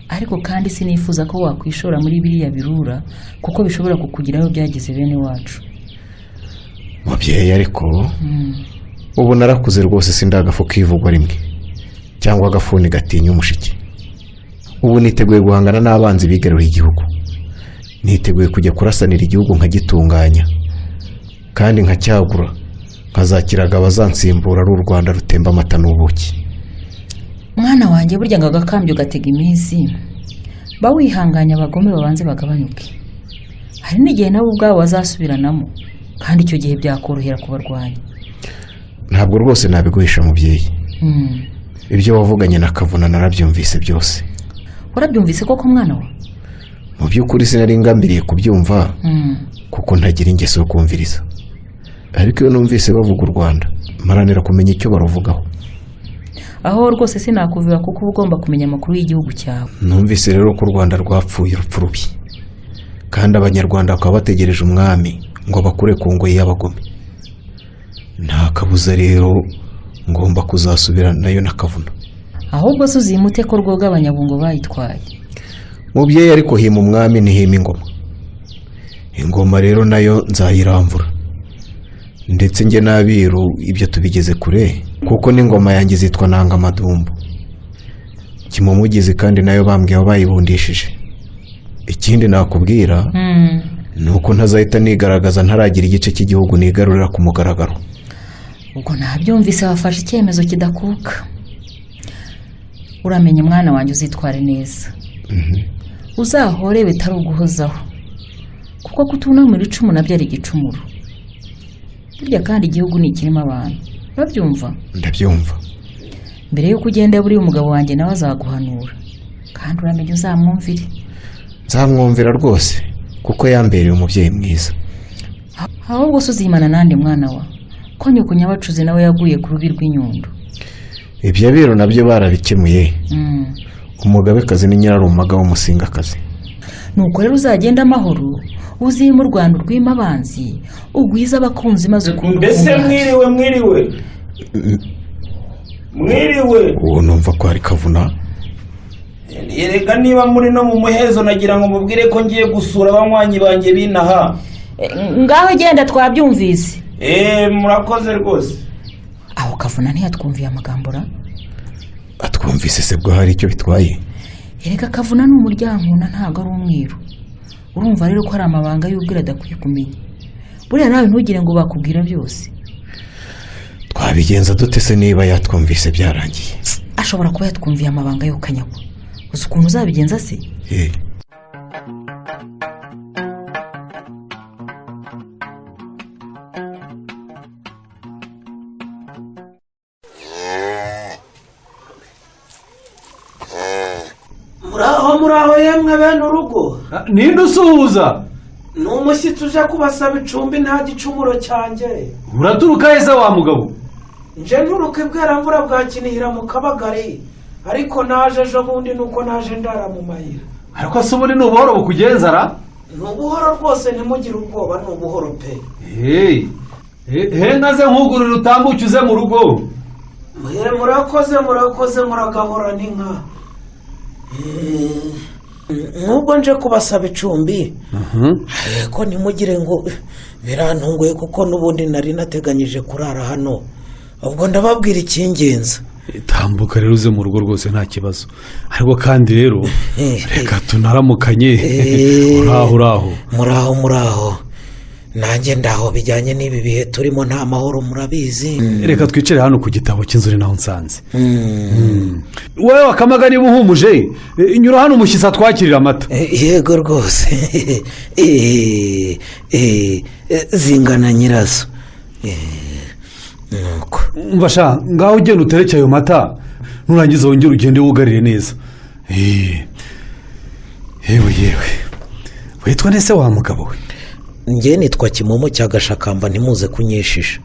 Ariko kandi sinifuza ko wakwishora muri biriya birura kuko bishobora kukugirayo byagize bene wacu. Mubyeyi ariko ubu narakuze rwose sindagafu kivugwa rimwe cyangwa agafuni gatinya umushiki. Ubu niteguye guhangana n'abanzi bigaruriye igihugu. Niteguye kujya kurasanira igihugu nkagitunganya kandi nkacyagura nkazakiraga abazansimbura ari u Rwanda rutemba amata n'ubuki. Mwana wanjye burya ngo agakambyo gatega iminsi ba wihanganya abagome babanze bagabanyuke. Hari n'igihe nabo ubwabo bazasubiranamo kandi icyo gihe byakorohera kubarwanya. Ntabwo rwose nabiguhisha mubyeyi. Ibyo wavuganye na Kavuna narabyumvise byose. Warabyumvise koko mwana wa? Mu by'ukuri sinari ngambiriye kubyumva kuko ntagira ingeso yo kumviriza. Ariko iyo numvise bavuga u Rwanda maranira kumenya icyo baruvugaho. Aho rwose sinakuvuga kuko ugomba kumenya amakuru y'igihugu cyawe. Numvise rero ko u Rwanda rwapfuye urupfu rubi kandi abanyarwanda bakaba bategereje umwami ngo bakure ku ngoyi y'abagome. Nta kabuza rero ngomba kuzasubira nayo na Kavuna. Ahubwo se uzimute ko rwoga abanyabungo bayitwaye. Mubyeyi ariko hima umwami ntihima ingoma. Ingoma rero nayo nzayiramvura. Ndetse nge n'abiru ibyo tubigeze kure kuko n'ingoma yanjye zitwa Nanga Madumbu. Kimomo ugize kandi nayo bambwiye aho bayibundishije. Ikindi nakubwira nuko ntazahita nigaragaza ntaragira igice cy'igihugu nigarurira ku mugaragaro. Ubwo nabyumvise wafashe icyemezo kidakuka. Uramenye mwana wanjye uzitware neza. Uzahore bitari uguhozaho kuko kutunamira icumu nabyo ari igicumuro. Burya kandi igihugu ni kirimo abantu. Urabyumva? Ndabyumva. Mbere yo kugenda buri umugabo wanjye nawe azaguhanura kandi uramenye uzamwumvire. Nzamwumvira rwose kuko yambereye umubyeyi mwiza. Ahubwo se uzimana nande mwana wa? Ko nyoko nyabacuze nawe yaguye ku rubi rw'inyundo. Ibyo biro nabyo barabikemuye. Umugabekazi ni nyirarumaga w'umusingakazi. Nuko rero uzagenda amahoro uzi mu Rwanda rw'imabanzi ugwiza abakunzi maze ukuntu. Mbese mwiriwe. mwiriwe. uwo numva ko ari Kavuna. Yereka niba muri no mu muhezo nagira ngo mubwire ko ngiye gusura abanywanyi banjye binaha. Ngaho genda twabyumvise. Murakoze rwose. Aho Kavuna ntiyatwumviye amagambo ra? Atwumvise se bwo hari icyo bitwaye? Yereka Kavuna ni umuryankuna ntago ari umwiru. Urumva rero ko hari amabanga y'ubwira adakwiye kumenya. Buriya nawe ntugire ngo bakubwira byose. Twabigenza dute se niba yatwumvise byarangiye? Ashobora kuba yatwumviye amabanga yo kanyagwa. Uzi ukuntu uzabigenza se? muraho yemwe bene urugo. Ninde usuhuza? Ni umushyitsi uje kubasaba icumbi nta gicumuro cyanjye. Uraturuka heza wa mugabo? Nje nturuka ibweramvura bwa Kinihira mu Kabagari, ariko naje ejo bundi nuko naje ndara mu mayira. Ariko se ubundi ni ubuhoro bukugenza ra? Ni ubuhoro rwose, ntimugire ubwoba, ni ubuhoro pe. Naze nkugurira utambuke uze mu rugo. Murakoze muragahora n'inka. Nubwo nje kubasaba icumbi, ariko ntimugire ngo birantunguye kuko n'ubundi nari nateganyije kurara hano. Ubwo ndababwira icy'ingenzi. Tambuka rero uze mu rugo rwose nta kibazo. Ariko kandi rero reka tunaramukanye. Uraho. Muraho. Nanjye ndaho bijyanye n'ibi bihe turimo nta mahoro murabizi. Reka twicare hano ku gitabo cy'inzu naho nsanze. Wowe wakamaga niba uhumuje, nyura hano umushyitsi atwakirira amata. Yego rwose. Zingana nyirazo. Nuko mbasha ngaho ugenda utereke ayo mata, nurangiza wongere ugende wugarire neza. Yewe witwa nese wa mugabo we? Njye nitwa Kimomo cya Gashakamba, ntimuze kunyishisha.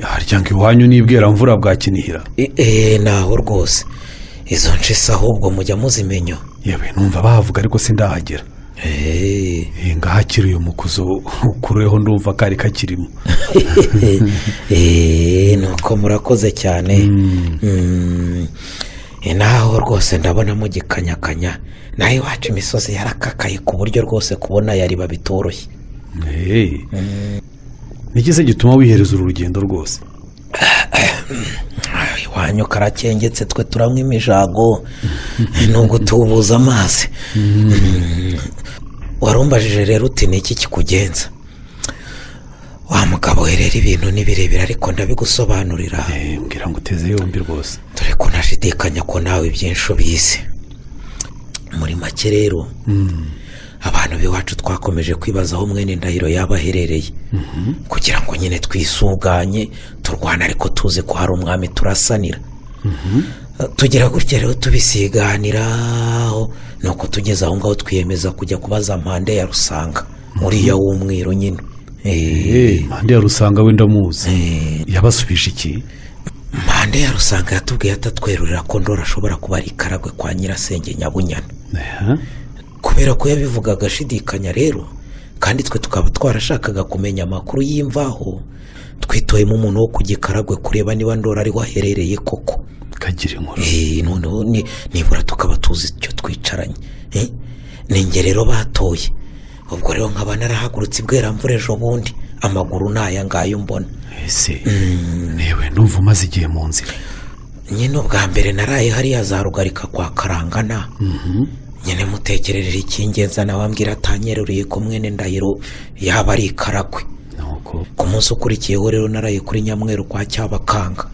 Harya ngo iwanyu n'ibweramvura bwa Kinihira? Naho rwose. Izo nshisa ahubwo mujya muzimenya. Yewe numva bavuga ariko sindahagera. Ngahakira uyu mukuzo ukureho ndumva kari kakirimo. Nuko murakoze cyane. Naho rwose ndabona mugikanyakanya. Naho iwacu imisozi yarakakaye ku buryo rwose kubona yari babitoroshye. Niki gituma wihereza uru rugendo rwose? Iwanyu karakengetse, twe turamwe imijago nubwo tubuza amazi. Warumbajije rero uti niki kikugenza? Wa mugabo rero ibintu nibirebera ariko ndabigusobanurira. Mbwira ngo uteze yombi rwose. Dore ko nashidikanya ko nawe byinshi ubizi. Muri make rero abantu biwacu twakomeje kwibaza aho mwene Ndahiro yaba aherereye, kugira ngo nyine twisuganye turwana ariko tuzi ko hari umwami turasanira. Tugira gutya rero tubisiganiraho, nuko tugeze aho ngaho twiyemeza kujya kubaza Mpande ya Rusanga, uriya w'umwiru nyine. Mpande ya Rusanga wenda muzi. Yabasubije iki? Mpande ya Rusanga yatubwiye atatwerurira ko Ndora ashobora kuba ari Karagwe kwa Nyirasenge Nyabunyana. Kubera ko yabivugaga ashidikanya rero, kandi twe tukaba twarashakaga kumenya amakuru y'imvaho, twitoyemo umuntu wo kugikaragwe kureba niba Ndora ari waherereye koko. Kagira inkuru. Noneho nibura tukaba tuzi icyo twicaranye. Ninge rero batoye. Ubwo rero nkaba narahagurutse ibweramvura ejo bundi, amaguru naya ngayo mbona. Newe ndumva umaze igihe mu nzira. Nyine ubwa mbere naraye hariya za Rugarika kwa Karangana. Nyine mutekererera icy'ingenzi nawambwira atanyeruriye ko mwene Ndahiro yaba ari Karagwe. Ku munsi ukurikiyeho rero naraye kuri Nyamweru kwa Cyabakanga.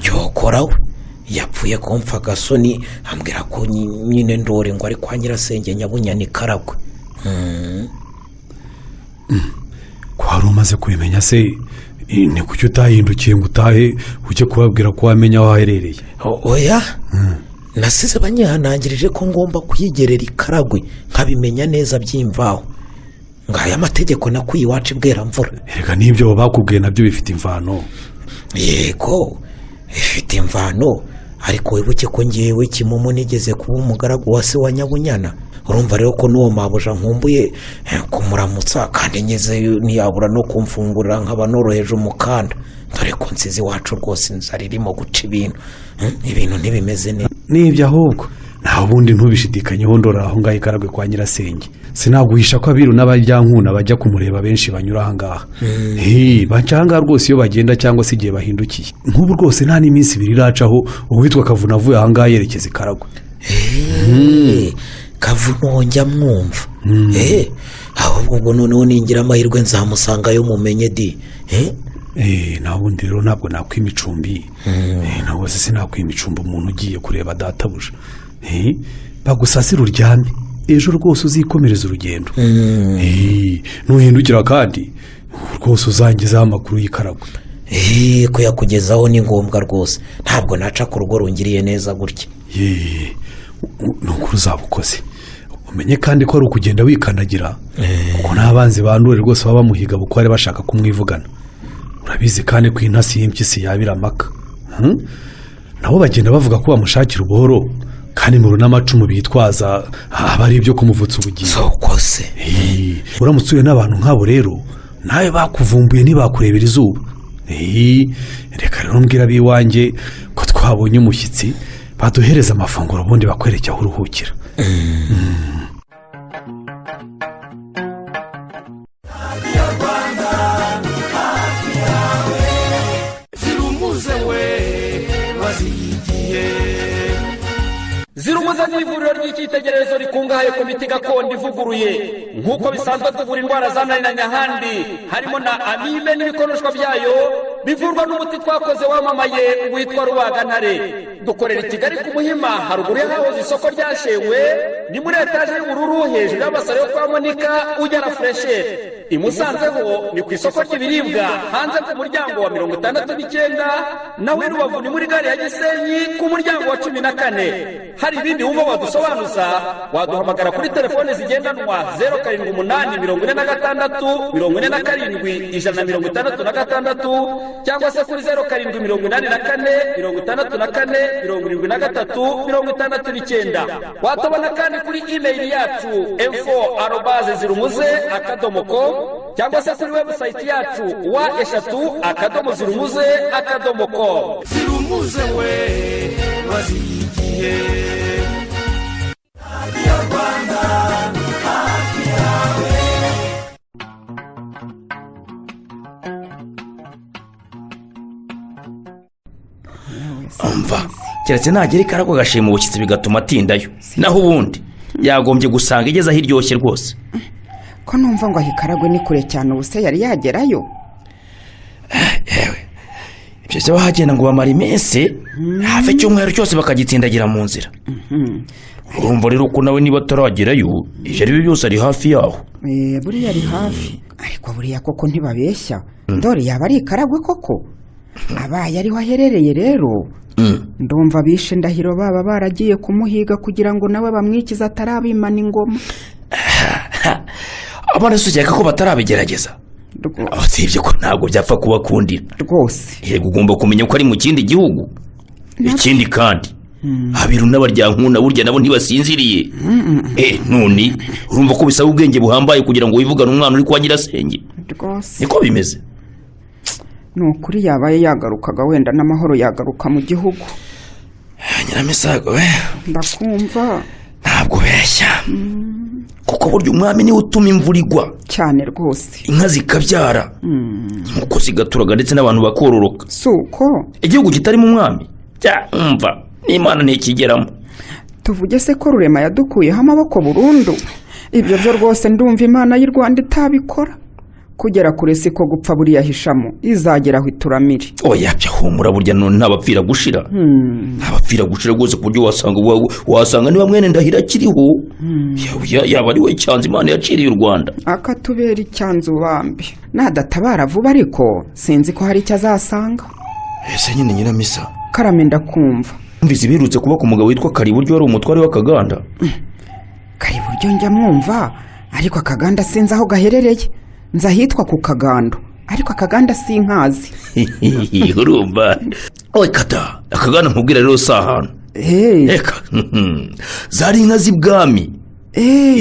Cyokora we yapfuye kumfa gasoni, ambwira ko nyine Ndore ngo ari kwa Nyirasenge Nyabunyana Karagwe. Kwari umaze kubimenya se, ni kuki utahindukiye ngo utahe ujye kubabwira ko wamenya aho aherereye? Oya, nasize banyihanangirije ko ngomba kuyigerera Karagwe nkabimenya neza by'imvaho. Ngaya amategeko nakuye iwacu ibweramvura. Erega n'ibyo bakubwiye nabyo bifite imvano. Yego bifite imvano, ariko wibuke ko ngewe Kimomo nigeze kuba umugaragu wa se wa Nyabunyana. Urumva rero ko n'uwo mabuja nkumbuye kumuramutsa, kandi ngeze ntiyabura no kumfungurira nkaba noroheje umukanda. dore ko nsize iwacu rwose inzara irimo guca ibintu ntibimeze neza. n'ibyo ahubwo nta bundi ntubishidikanyeho ndora aho ngaho ikaragwe kwa nyirasenge sinaguhisha ko abiru n'abajyankuna bajya kumureba benshi banyura aha ngaha baca aha ngaha rwose iyo bagenda cyangwa se igihe bahindukiye nk'ubu rwose nta n'iminsi ibiri iracaho uwitwa Kavuna avuye aha ngaha yerekeza ikaragwe. Kavuna njya mwumva ahubwo ubwo noneho ningira amahirwe nzamusangayo mumenye di. nta bundi rero ntabwo nakwima icumbi ntabwo se sinakwima icumbi umuntu ugiye kureba databuja bagusasira uryame ejo rwose uzikomereza urugendo nuhindukira kandi rwose uzangezaho amakuru y'ikaragwe. kuyakugezaho ni ngombwa rwose ntabwo naca ku rugo rungiriye neza gutya. ni ukuri uzaba ukoze umenye kandi ko ari ukugenda wikandagira kuko n'abanzi bandure rwose baba bamuhiga bukware bashaka kumwivugana. urabizi kandi ko intasi y'impyisi yabira amaka nabo bagenda bavuga ko bamushakira ubuhoro kandi mu runamacumu bitwaza aba ari ibyo kumuvutsa ubugingo. sokose uramutse uhuye n'abantu nk'abo rero nawe bakuvumbuye ntibakurebera izuba. reka rero mbwira ab'iwanjye ko twabonye umushyitsi baduhereza amafunguro ubundi bakwerekeye aho uruhukira. Zirumuze ni ivuriro ry'icyitegererezo rikungahaye ku miti gakondo ivuguruye nk'uko bisanzwe tuvura indwara zananiranye ahandi harimo na amibe n'ibikonoshwa byayo bivurwa n'umuti twakoze wamamaye witwa Rubagantare. dukorera i Kigali ku Muhima haruguru y'ahahoze isoko ryashewe ni muri etaje y'ubururu hejuru y'amasaro yo kwa Monika ujya na Fresher. i Musanze ho ni ku isoko ry'ibiribwa hanze ku muryango wa 69 nawe Rubavu ni muri gare ya Gisenyi ku muryango wa 14. hari ibindi wumva wadusobanuza waduhamagara kuri telefone zigendanwa 0787 cyangwa se kuri 0784 watubona kandi kuri email yacu info@zirumuze.com cyangwa se kuri website yacu wa@zirumuze.com. Zirumuze we wazigiye Radio Rwanda hafi yawe. umva keretse nagera ikaragwe agashima ubushyitsi bigatuma atindayo naho ubundi yagombye gusanga igeze aho iryoshye rwose. ko numva ngo ahikaragwe ni kure cyane ubuse yari yagerayo. ibyo se bahagenda ngo bamara iminsi hafi icyumweru cyose bakagitsindagira mu nzira. urumva rero ko nawe niba ataragerayo ibyo ari byo byose ari hafi yaho. buriya ari hafi ariko buriya koko ntibabeshya ndore yaba ari ikaragwe koko abaye ariho aherereye rero ndumva bishe Ndahiro baba baragiye kumuhiga kugira ngo nawe bamwikize atarabimana ingoma. abana sugeka ko batarabigerageza usibye ko ntabwo byapfa kubakundira rwose. yego ugomba kumenya ko ari mu kindi gihugu ikindi kandi abiru n'abaryankuna burya nabo ntibasinziriye. none urumva ko bisaba ubwenge buhambaye kugira ngo wivugane umwana uri kwa nyirasenge rwose. niko bimeze. ni ukuri yabaye yagarukaga wenda n'amahoro yagaruka mu gihugu. nyiramisago we ndakumva ntabwo beshya kuko burya umwami niwe utuma imvura igwa cyane rwose inka zikabyara nk'uko zigaturaga ndetse n'abantu bakororoka. si uko igihugu kitarimo umwami umva n'Imana ntikigeramo. tuvuge se ko Rurema yadukuyeho amaboko burundu ibyo byo rwose ndumva Imana y'u Rwanda itabikora. kugera kure siko gupfa buriya hishamo izagera aho ituramire. oya bya humura burya none ntabapfira gushira ntabapfira gushira rwose ku buryo wasanga niba mwene Ndahiro akiriho yaba ari we cyanze Imana yaciriye u Rwanda akatubera icyanzu bambi nadatabara vuba ariko sinzi ko hari icyo azasanga. ese nyine Nyiramisa karame ndakumva. mvize birutse kuba ku mugabo witwa Kariburyo wari umutware w'Akaganda. Kariburyo njya mwumva ariko Akaganda sinzi aho gaherereye nzahitwa ku Kagando ariko Akaganda sinkazi. urumva oye kata Akaganda nkubwira rero si ahantu. eka zari inka z'ibwami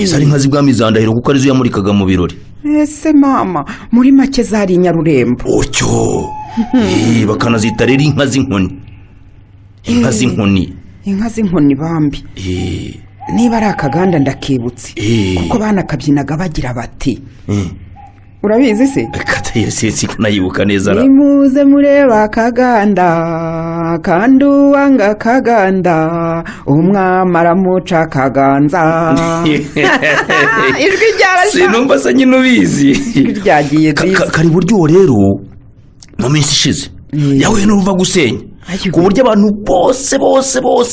zari inka z'ibwami za Ndahiro kuko arizo yamurikaga mu birori. ese mama muri make zari Nyarurembo utyo bakanazita rero inka z'inkoni inka z'inkoni bambi niba ari akaganda ndakibutse kuko banakabyinaga bagira bati urabizi se kateye sesi kunayibuka neza nimuze mureba akaganda kandi uwanga akaganda umwami aramuca akaganza ijwi ryarashaka sinumva se nyine ubizi ijwi ryagiye kari buryo rero mu minsi ishize yahuye n'uruva gusenya ku buryo abantu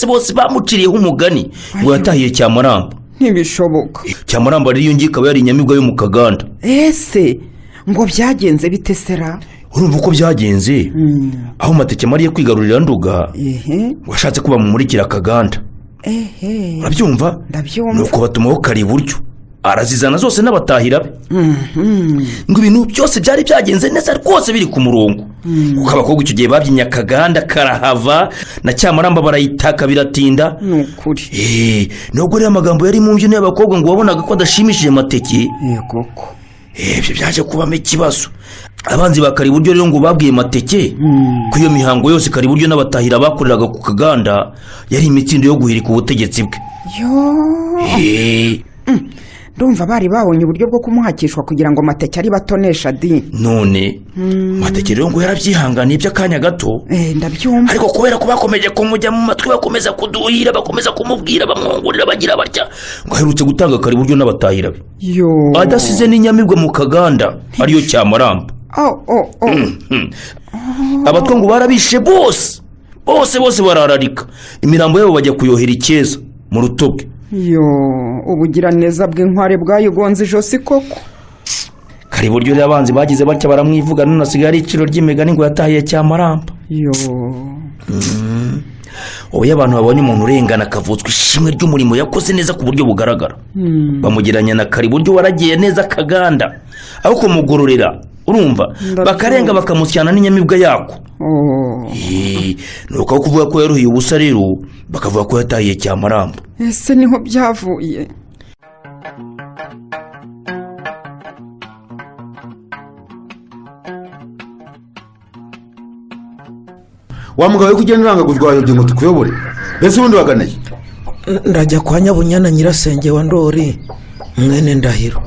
bose bamuciriyeho umugani ngo yatahiye Cyamaramba ntibishoboka Cyamaramba rero yongeye ikaba yari inyamibwa yo mu kaganda ese ngo byagenze bite sera urumva uko byagenze aho Mateke mariye kwigarurira Nduga washatse kuba mumurikira akaganda urabyumva nuko batumaho kari buryo arazizana zose n'abatahira be ngo ibintu byose byari byagenze neza rwose biri ku murongo kuko abakobwa icyo gihe babyinya akaganda karahava na Cyamaramba barayitaka biratinda nukuri nubwo rero amagambo yari mu mbyino y'abakobwa ngo wabonaga ko adashimishije Mateke koko ibyo byaje kubamo ikibazo abanzi ba kari buryo rero ngo babwiye Mateke ko iyo mihango yose kari buryo n'abatahira bakoreraga ku kaganda yari imitsindo yo guhirika ubutegetsi bwe ndumva bari babonye uburyo bwo kumuhakishwa kugira ngo Mateke ari batonesha di none Mateke rero ngo yarabyihanganiye by'akanya gato ndabyumva ariko kubera ko bakomeje kumujya mu matwi bakomeza kuduhira bakomeza kumubwira bamwongorera bagira batya ngo aherutse gutanga kari buryo n'abatahira be adasize n'inyamibwa mu kaganda ariyo Cyamaramba abatwa ngo barabishe bose barararika imirambo yabo bajya kuyohera Icyeza mu Rutobwe ubugiraneza bw'inkware bwayigonze ijosi koko kari buryo rero abanzi bagize batya baramwivuga none asigaye ari iciro ry'imigani ngo yatahiye Cyamaramba oya abantu babonye umuntu urengana akavutswa ishimwe ry'umurimo yakoze neza ku buryo bugaragara bamugiranya na kari buryo waragiye neza akaganda aho kumugororera urumva bakarenga bakamusyana n'inyamibwa yako nuko aho kuvuga ko yaruhiye ubusa rero bakavuga ko yatahiye Cyamaramba ese niho byavuye wa mugabo uri kugenda urangaguzwa wayobye ngo tukuyobore mbese ubundi waganaye ndajya kwa Nyabunyana nyirasenge wa Ndori mwene Ndahiro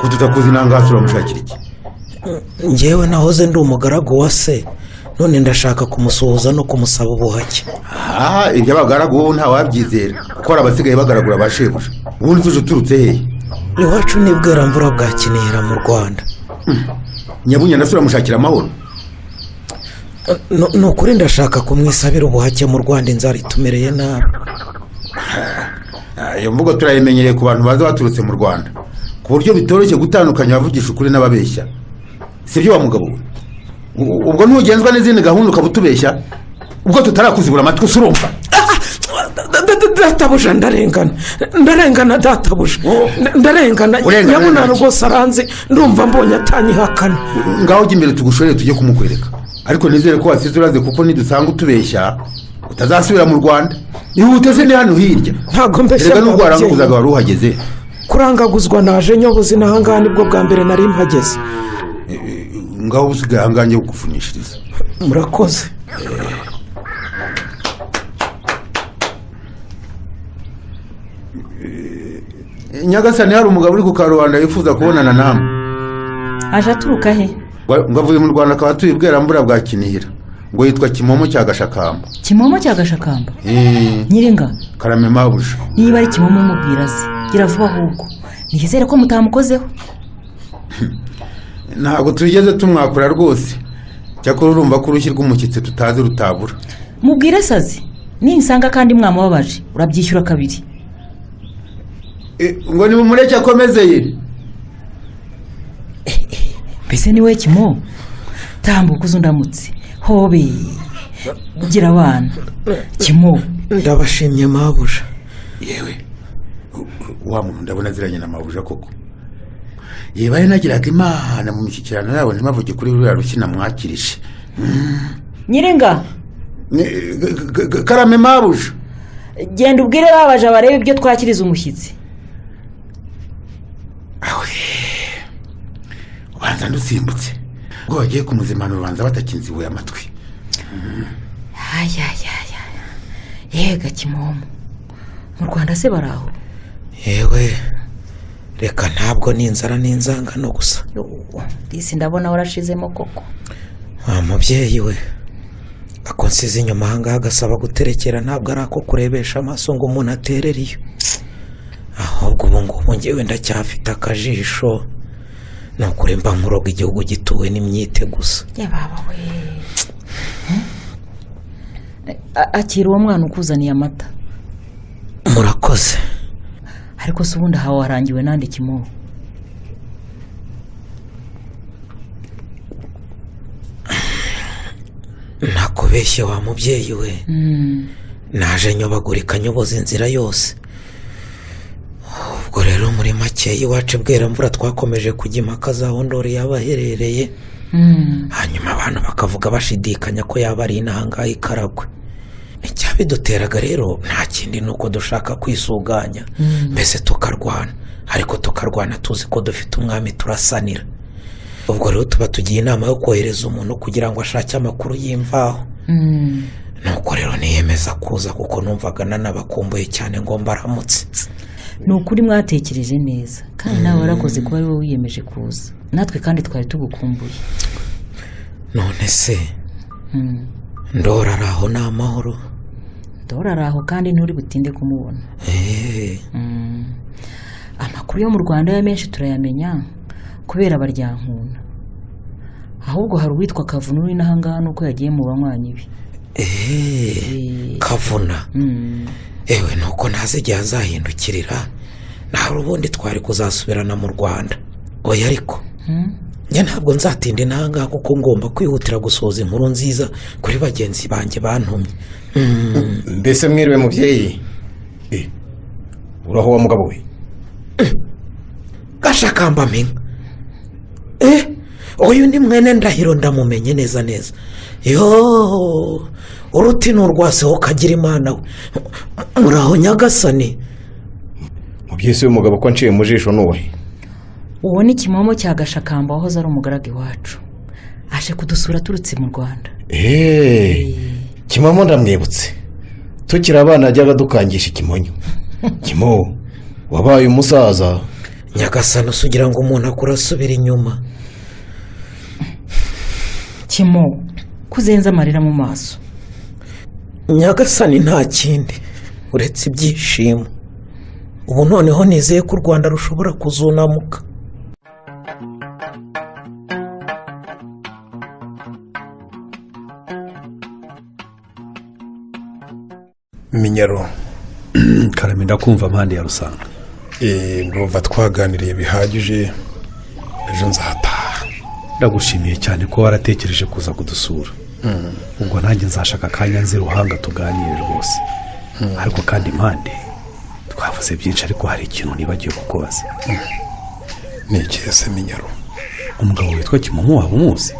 ko tutakuzi nangahe uramushakira iki njyewe nahoze ndi umugaragu wa se none ndashaka kumusuhuza no kumusaba ubuhake ibyo abagaragu wowe ntawabyizera kuko hari abasigaye bagaragura abashebuja ubundi tuje uturutse hehe iwacu ni Bweramvura bwa Kinihira mu Rwanda Nyabunyana se uramushakira amahoro ni ukuri ndashaka kumwisabira ubuhake mu Rwanda inzara itumereye nabi iyo mvugo turayimenyereye ku bantu baza baturutse mu Rwanda ku buryo bitoroshye gutandukanya abavugisha ukuri n'ababeshya sibyo wa mugabo ubwo ntugenzwa n'izindi gahunda ukabutubeshya ubwo tutarakuzibura amatwi usurumva databuja ndarengana databuja ndarengana Nyamunana rwose aranze ndumva mbonye atanyihakana ngaho ujya imbere tugushorere tujye kumukwereka ariko nizere ko wasize uraze kuko nidusanga utubeshya utazasubira mu Rwanda ihute se ni hano hirya ntabwo mbeshya reka n'ubwo warangaguzaga wari uhageze kurangaguzwa naje Nyobozi n'ahangaha nibwo bwa mbere nari mpageze ngaho usigaye ahangaha ngiye kugufunishiriza murakoze Nyagasani hari umugabo uri ku Karubanda yifuza kubonana namwe aje aturuka he ngo avuye mu Rwanda akaba atuye Bweramvura bwa Kinihira ngo yitwa Kimomo cya Gashakamba Nyiringa karame mabuja niba ari Kimomo mubwira azi gira vuba ahubwo nizere ko mutamukozeho ntabwo tugeze tumwakura rwose cyakora urumva ko urushyi rw'umushyitsi tutazi rutabura mubwire sazi ninsanga kandi mwamubabaje urabyishyura kabiri ngo nimumureke akomezeye mbese niwe Kimomo tambuka uzundamutse hobe gira abana Kimomo ndabashimye mabuja yewe wa muntu ndabona ziranye na mabuja koko yebaye nagiraga Imana mu mishyikirano yabo ntibavuge kuri ruriya rukina mwakirije Nyiringa karame mabuja genda ubwire babaje barebe ibyo twakiriza umushyitsi banza ndusimbutse ubwo bagiye kumuzimana ubanza batakinzibuye amatwi. yega Kimomo, mu Rwanda se baraho? yewe reka ntabwo n'inzara n'inzangano gusa. disi ndabona warashizemo koko. wa mubyeyi we ako nsize inyuma ahangaha agasaba guterekera ntabwo ari ako kurebesha amaso ngo umuntu aterere iyo, ahubwo ubu ngubu ngewe ndacyafite akajisho ni ukuri mba nkuroga igihugu gituwe n'imyite gusa. yababa we akira uwo mwana ukuzaniye amata. murakoze. ariko se ubundi aha warangiwe nande Kimomo? ntakubeshye wa mubyeyi we, naje nyobagurika nyoboza inzira yose. ubwo rero muri make iwacu bweramvura twakomeje kujya impaka zaho ndori yaba aherereye, hanyuma abantu bakavuga bashidikanya ko yaba ari inahangaha ikaragwe. icyabiduteraga rero nta kindi ni uko dushaka kwisuganya, mbese tukarwana, ariko tukarwana tuzi ko dufite umwami turasanira. ubwo rero tuba tugiye inama yo kohereza umuntu kugira ngo ashake amakuru y'imvaho. nuko rero niyemeza kuza kuko numvaga nanabakumbuye cyane ngo mbaramutse. ni ukuri mwatekereje neza kandi nawe warakoze kuba ari wowe wiyemeje kuza, natwe kandi twari tugukumbuye. none se ndora araho ni amahoro? ndora araho kandi nturi butinde kumubona. amakuru yo mu Rwanda ya menshi turayamenya kubera baryankuna, ahubwo hari uwitwa Kavuna uri n'ahangaha nuko yagiye mu banywanyi be. Kavuna ewe nuko ntazi igihe azahindukirira, naho ubundi twari kuzasubirana mu Rwanda. oya ariko njye ntabwo nzatinda inanga kuko ngomba kwihutira gusoza inkuru nziza kuri bagenzi banjye bantumye. mbese mwiriwe mubyeyi? uraho wa mugabo we? gashakamba mpinga. uyu ni mwene Ndahiro, ndamumenye neza neza. yo uruti n'urwaseho kagira imana we. muraho nyagasani? mubyeyi se w'umugabo ko nciye mu jisho n'uwe? uwo ni Kimomo cya Gashakamba wahoze ari umugaragu iwacu, aje kudusura turutse mu Rwanda. Kimomo ndamwibutse, tukiri abana yajyaga dukangisha ikimonyo. Kimo wabaye umusaza. nyagasani usugira ngo umuntu akura asubira inyuma. Kimo kuzenza amarira mu maso. nyagasani nta kindi uretse ibyishimo. ubu noneho nizeye ko u Rwanda rushobora kuzunamuka. Minyaro karame ndakumva mpande ya Rusanga. ndumva twaganiriye bihagije, ejo nzataha. ndagushimiye cyane ko waratekereje kuza kudusura. ubwo nanjye nzashaka akanya nzi ruhanga tuganire rwose. ariko kandi mpande twavuze byinshi, ariko hari ikintu nibagiwe kukubaza. ni ikihe se Minyaro? umugabo witwa Kimomo waba umuzi?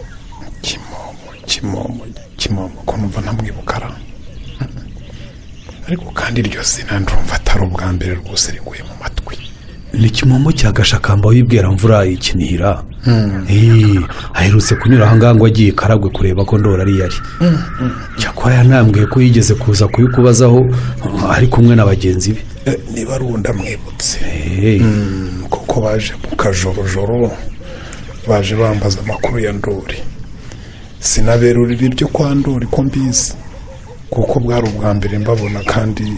Kimomo ko numva ntamwibukara, ariko kandi iryo zina ndumva atari ubwa mbere rwose riguye mu matwi. ni Kimomo cya Gashakamba wibwira mvura ikinihira. aherutse kunyura ahangaha ngo agiye Karagwe kureba ko ndora ari yari. cyakora yanambwiye ko yigeze kuza kubikubazaho ari kumwe na bagenzi be. niba runda mwibutse kuko baje mu kajorojoro, baje bambaza amakuru ya ndori. sinaberurira ibyo kwa ndori ko mbizi kuko bwari ubwa mbere mbabona, kandi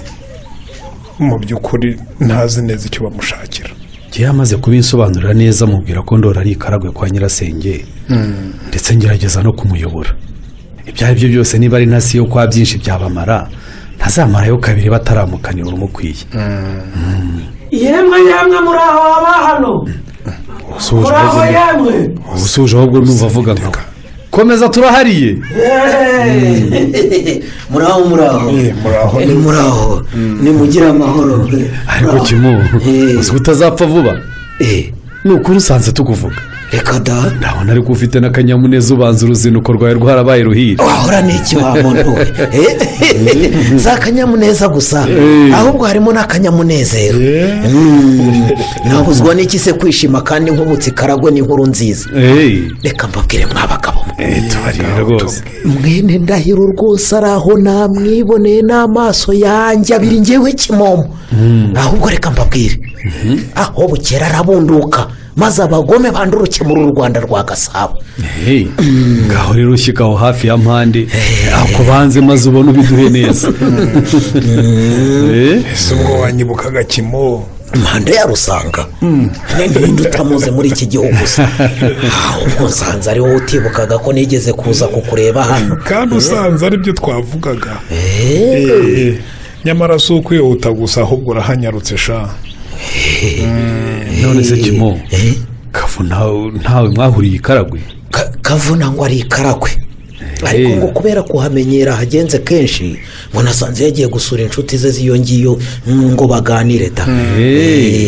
mu by'ukuri ntazi neza icyo bamushakira. njye yamaze kubinsobanurira neza, mubwira ko ndora ari Karagwe kwa nyirasenge, ndetse ngerageza no kumuyobora. ibyo ari byo byose niba ari ntasi yo kwa byinshi byabamara, ntazamarayo kabiri bataramukanira urumukwiye. yemwe muri aho baba hano? usuje ahubwo numva avuga nkawe. komeza turahariye. muraho nimugire amahoro. ariko Kimo uzi utazapfa vuba. ni ukuri usanze tukuvuga. reka da ndabona ariko ufite n'akanyamuneza ubanza uruzinduko rwawe rwarabaye ruhire wahora n'iki wa muntu we si akanyamuneza gusa ahubwo harimo n'akanyamunezero ntabuzwa n'iki se kwishima kandi nk'ubutsi karagwe n'inkuru nziza reka mbabwire mwabagabo tubarira rwose mwene ndahiro rwose ari aho namwiboneye n'amaso yanjye abiri ngewe Kimomo ahubwo reka mbabwire aho bukera arabunduka maze abagome banduruke muri uru Rwanda rwa Gasabo ngaho rero ushyika aho hafi ya mpande ako banze maze ubona ubiduhe neza ese ubwo wanyibukaga Kimo impande ya Rusanga n'indi utamuze muri iki gihugu se ahubwo nsanze ari wowe utibukaga ko nigeze kuza kukureba hano kandi usanze ari byo twavugaga nyamara si ukwihuta gusa ahubwo urahanyarutse sha none se Kimo Kavu ntawe mwahuriye ikaragwe Kavuna ngo ari ikaragwe ariko ngo kubera kuhamenyera hagenze kenshi ngo nasanze yagiye gusura inshuti ze z'iyo ngiyo ngo baganire da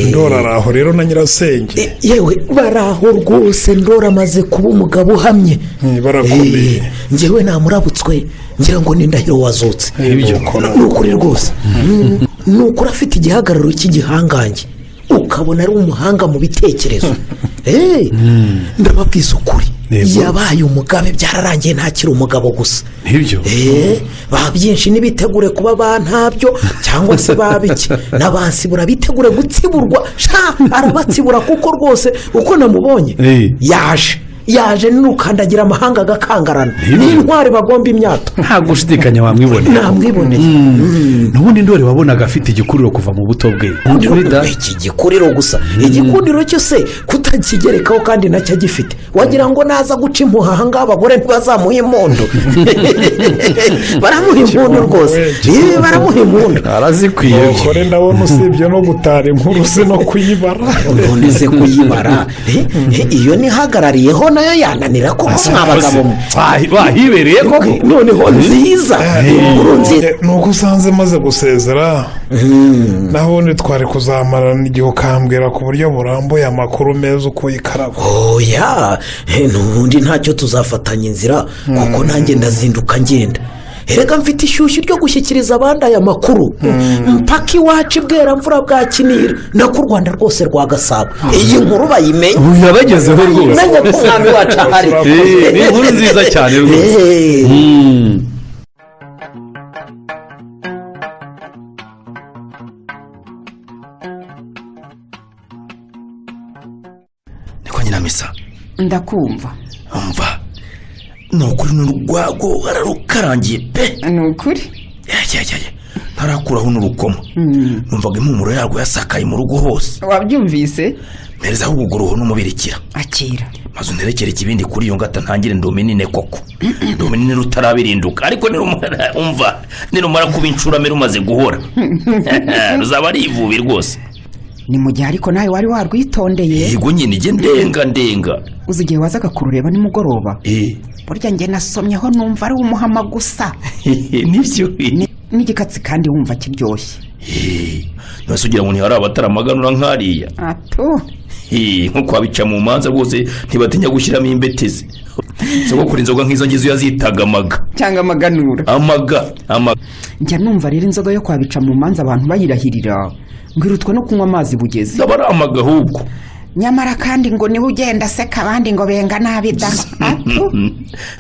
ndora araho rero na nyirasenge yewe baraho rwose ndora amaze kuba umugabo uhamye barakomeye njyewe namurabutswe ngira ngo ni Ndahiro wazutse ni ukuri rwose ni ukuri afite igihagararo cy'igihangange ukabona ari umuhanga mu bitekerezo ndababwiza ukuri yabaye umugabe byararangiye ntakiri umugabo gusa nibyo ba byinshi n'ibitegure kuba ba ntabyo cyangwa se babiki n'abansibura bitegure gutsiburwa arabatsibura kuko rwose uko namubonye yaje n'ukandagira amahanga agakangarana n'intwari bagomba imyato nta gushidikanya wamwiboneye namwiboneye n'ubundi ndore wabonaga afite igikuriro kuva mu buto bwe iki gikuriro gusa igikundiro cyo se kutakigerekaho kandi nacyo agifite wagira ngo naza guca impuha aha ngaha abagore ntibazamuha impundu baramuha impundu rwose baramuha impundu arazikwiye ukore ndabona usibye no gutara inkuru se no kuyibara none se kuyibara iyo nihagarariyeho nayo yananira koko mwabagabo wahibereye koko noneho nziza nuko usanze maze gusezera naho twari kuzamarana igihe ukambwira ku buryo burambuye amakuru meza uko yikaraba oya n'ubundi ntacyo tuzafatanya inzira kuko nanjye ndazinduka ngenda erega mfite ishyushyu ryo gushyikiriza abandi aya makuru mpaka iwacu ibweramvura bwa Kinira nako u Rwanda rwose rwa Gasabo iyi nkuru bayimenye ubu yabagezeho rwose menye ko umwami wacu ahari ni inkuru nziza cyane rwose niko nyiramisa ndakumva umva ni ukuri n'urwago ararukarangiye pe ni ukuri ntarakuraho n'urukoma numvaga impumuro yarwo yasakaye mu rugo hose wabyumvise mperezaho ubuguruhu n'umubirikira akira maze unterekere ikibindi kuri iyo ngata ntangire ndominine koko ndominine rutarabirinduka ariko nirumara kuba incurame rumaze guhora ruzaba ari ivubi rwose ni mu gihe ariko nawe wari warwitondeye yego nyine ijye ndenga uzi igihe wazaga kurureba nimugoroba burya njye nasomyeho numva ari umuhama gusa nibyo n'igikatsi kandi wumva kiryoshye ntibase ugira ngo ntihari abataramaganura nk'ariya nk'uko wabica mu manza rwose ntibatinya gushyiramo imbetezi soko kuri inzoga nk'izo ngizo yazitaga amaga cyangwa amaganura amaga njya numva rero inzoga yo kwabica mu manza abantu bayirahirira ngo irutwe no kunywa amazi bugeze ndaba ari amaga ahubwo nyamara kandi ngo niba ugenda aseka abandi ngo benga nabi da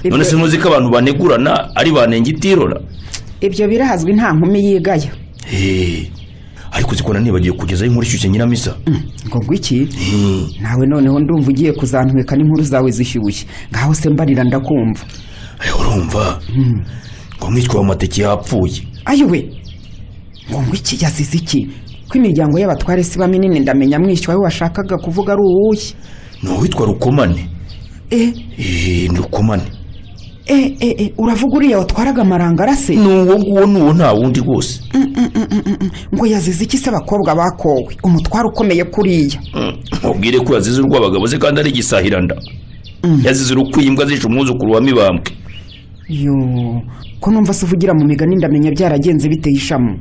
none se ntuzi ko abantu banegurana ari banenga itirora ibyo birazwi nta nkumi yigaya ariko zikora nibagiye kugezaho inkuru ishyushye nyiramisa ngo ngwiki nawe noneho ndumva ugiye kuzantweka n'inkuru zawe zishyushye ngaho se mbarira ndakumva urumva ngo mwitwa amateke yapfuye ayiwe ngo ngwiki yazize iki ko imiryango y'abatware siba minini ndamenya mwishywa we washakaga kuvuga ari uwuhe ni uwitwa Rukomane ni Rukomane uravuga uriya watwaraga amarangara se ni uwo nguwo n'uwo nta wundi rwose ngo yazize iki se abakobwa bakowe umutwaro ukomeye kuriya mubwire ko yazize urw'abagabo ze kandi ari igisahiranda yazize urukwimbwa zishe umwuzukuru wa Mibambwe ko numva se uvugira mu migani ndamenya byaragenze biteye ishamo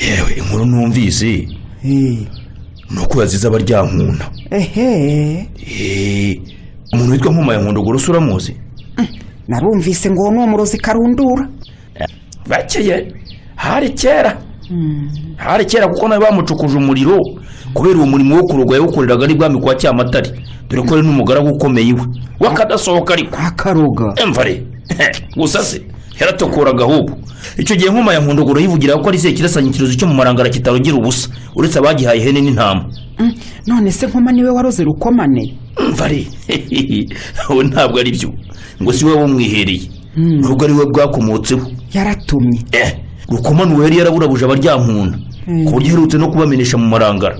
yewe inkuru numvise ni uko yazize abaryankuna umuntu witwa nkoma ya nkondogoro se uramuzi? narumvise ngo ni umurozi karundura. bakeye hari kera kuko nawe bamucukuje umuriro kubera uwo murimo wo kuroga yawukoreraga ari bwami kwa Cyamatare, dore ko ari n'umugaragu ukomeye iwe wakadasohoka ariko akaroga emvare gusa se yaratokoraga ahubwo. icyo gihe nkoma ya nkondogoro yivugira ko ari se kirasanyikirizo cyo mu marangara kitarogera ubusa uretse abagihaye ihene n'intama. none se nkoma niwe waroze rukomane? mvare we ntabwo ari byo, ngo si we wumwihereye nubwo ari we bwakomotseho. yaratumye rukomane uwo yari yaraburabuje abaryankuna ku buryo iherutse no kubamenesha mu marangara.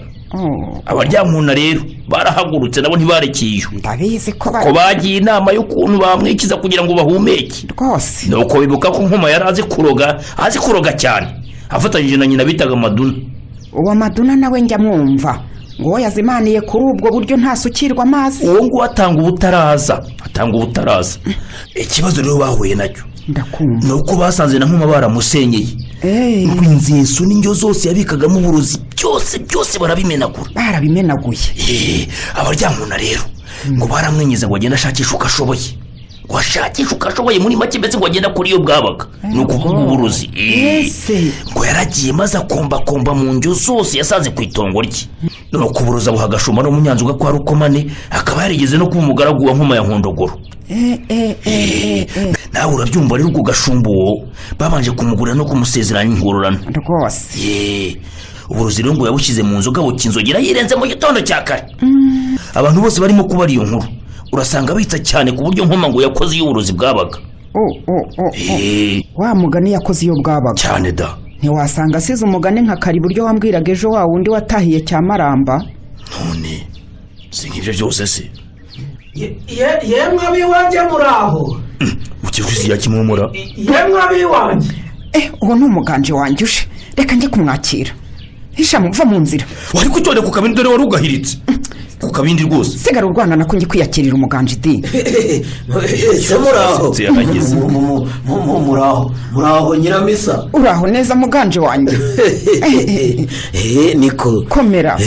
abaryankuna rero barahagurutse nabo ntibarekeye iyo, ndabizi ko bagiye inama y'ukuntu bamwikiza kugira ngo bahumeke rwose. nuko bibuka ko nkoma yari azi kuroga cyane afatanyije na nyina bitaga Maduna. uwo Maduna nawe njya mwumva ngo yazimaniye kuri ubwo buryo ntasukirwa amazi. uwo nguwo atanga ubutaraza. ikibazo rero bahuye nacyo ndakumva nuko basanze na nkoma baramusenyeye inzinsu n'indyo zose yabikagamo uburozi byose barabimenaguye. abaryankuna rero ngo baramwenyeza ngo agende ashakisha uko ashoboye muri make mbese ngo agende kuri iyo bwabaga ni ukuvuga uburozi. ngo yaragiye maze akombakomba mu ndyo zose yasanze ku itongo rye, nuko uburozi abuha agashuma n'umunyanzuga kwa rukomane, akaba yarigeze no kuba umugaragu wa nkoma ya nkondogoro. nawe urabyumva rero, ubwo gashumba uwo babanje kumugurira no kumusezeranya ingororano rwose. uburozi rero ngo yabushyize mu nzoga bukinzogera yirenze mu gitondo cya kare. abantu bose barimo kubara iyo nkuru urasanga bitsa cyane ku buryo nkoma ngo yakoze iyo uburozi bwabaga. wa mugani yakoze iyo bwabaga cyane da. ntiwasanga asize umugani nka kari buryo wambwiraga ejo wa wundi watahiye cya Maramba. none si nk'ibyo byose se? yemwe abiwanjye muraho. ukivuze ya Kimomo? yemwe abiwanjye. uwo ni umuganje wanjye uje, reka njye kumwakira. hisha muva mu nzira. wari kutone ku kabindi dore wari ugahiritse ku kabindi rwose. sigara urwana nako njye kwiyakirira umuganje di. se muraho nyiramisa. uraho neza muganje wanjye. niko komera.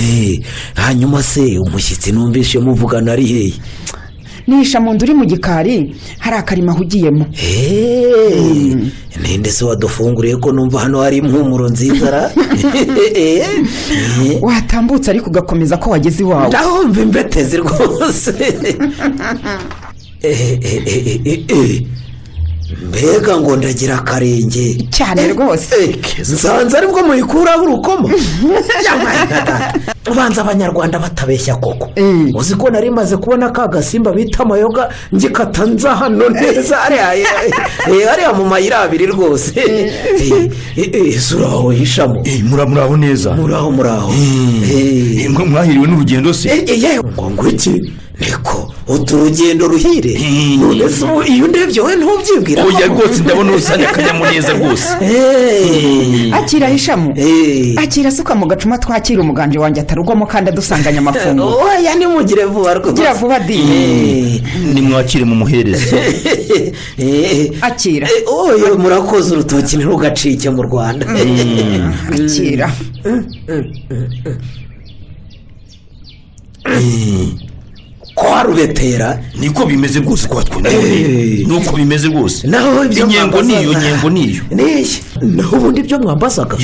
hanyuma se umushyitsi numvise muvugana ari hehe? nihisha mu nzu uri mu gikari hari akarima ahugiyemo. ninde se wadufunguriye ko numva hano hari impumuro nziza ra? watambutse ariko ugakomeza ko wageze iwawe. ndahumva imbetezi rwose. mbega ngo ndagira akarenge cyane rwose. nsanze aribwo muyikuraho urukoma. ubanza abanyarwanda batabeshya koko. uzi ko nari maze kubona ka gasimba bita amayoga ngikata nza hano neza hariya mu mayira abiri rwose. uraho hishamo. muraho neza. muraho mwahiriwe n'urugendo se? ngo iki niko uturugendo ruhire. none se iyo ndebye we ntubyibwira? oya rwose ndabona usanya akanyamuneza rwose. akira hishamo. akira suka mu gacuma twakira umuganje wanjye atarugwamo kandi adusanganya amafunguro. oya nimugire vuba rwose. gira vuba di. nimwakire mu muhereze. akira. oya murakoze urutoki ntirugacike mu Rwanda. akira. ko warubetera niko bimeze rwose kwa twe. nuko bimeze rwose. naho ibyo inyengo niyo naho ubundi ibyo mwambazaga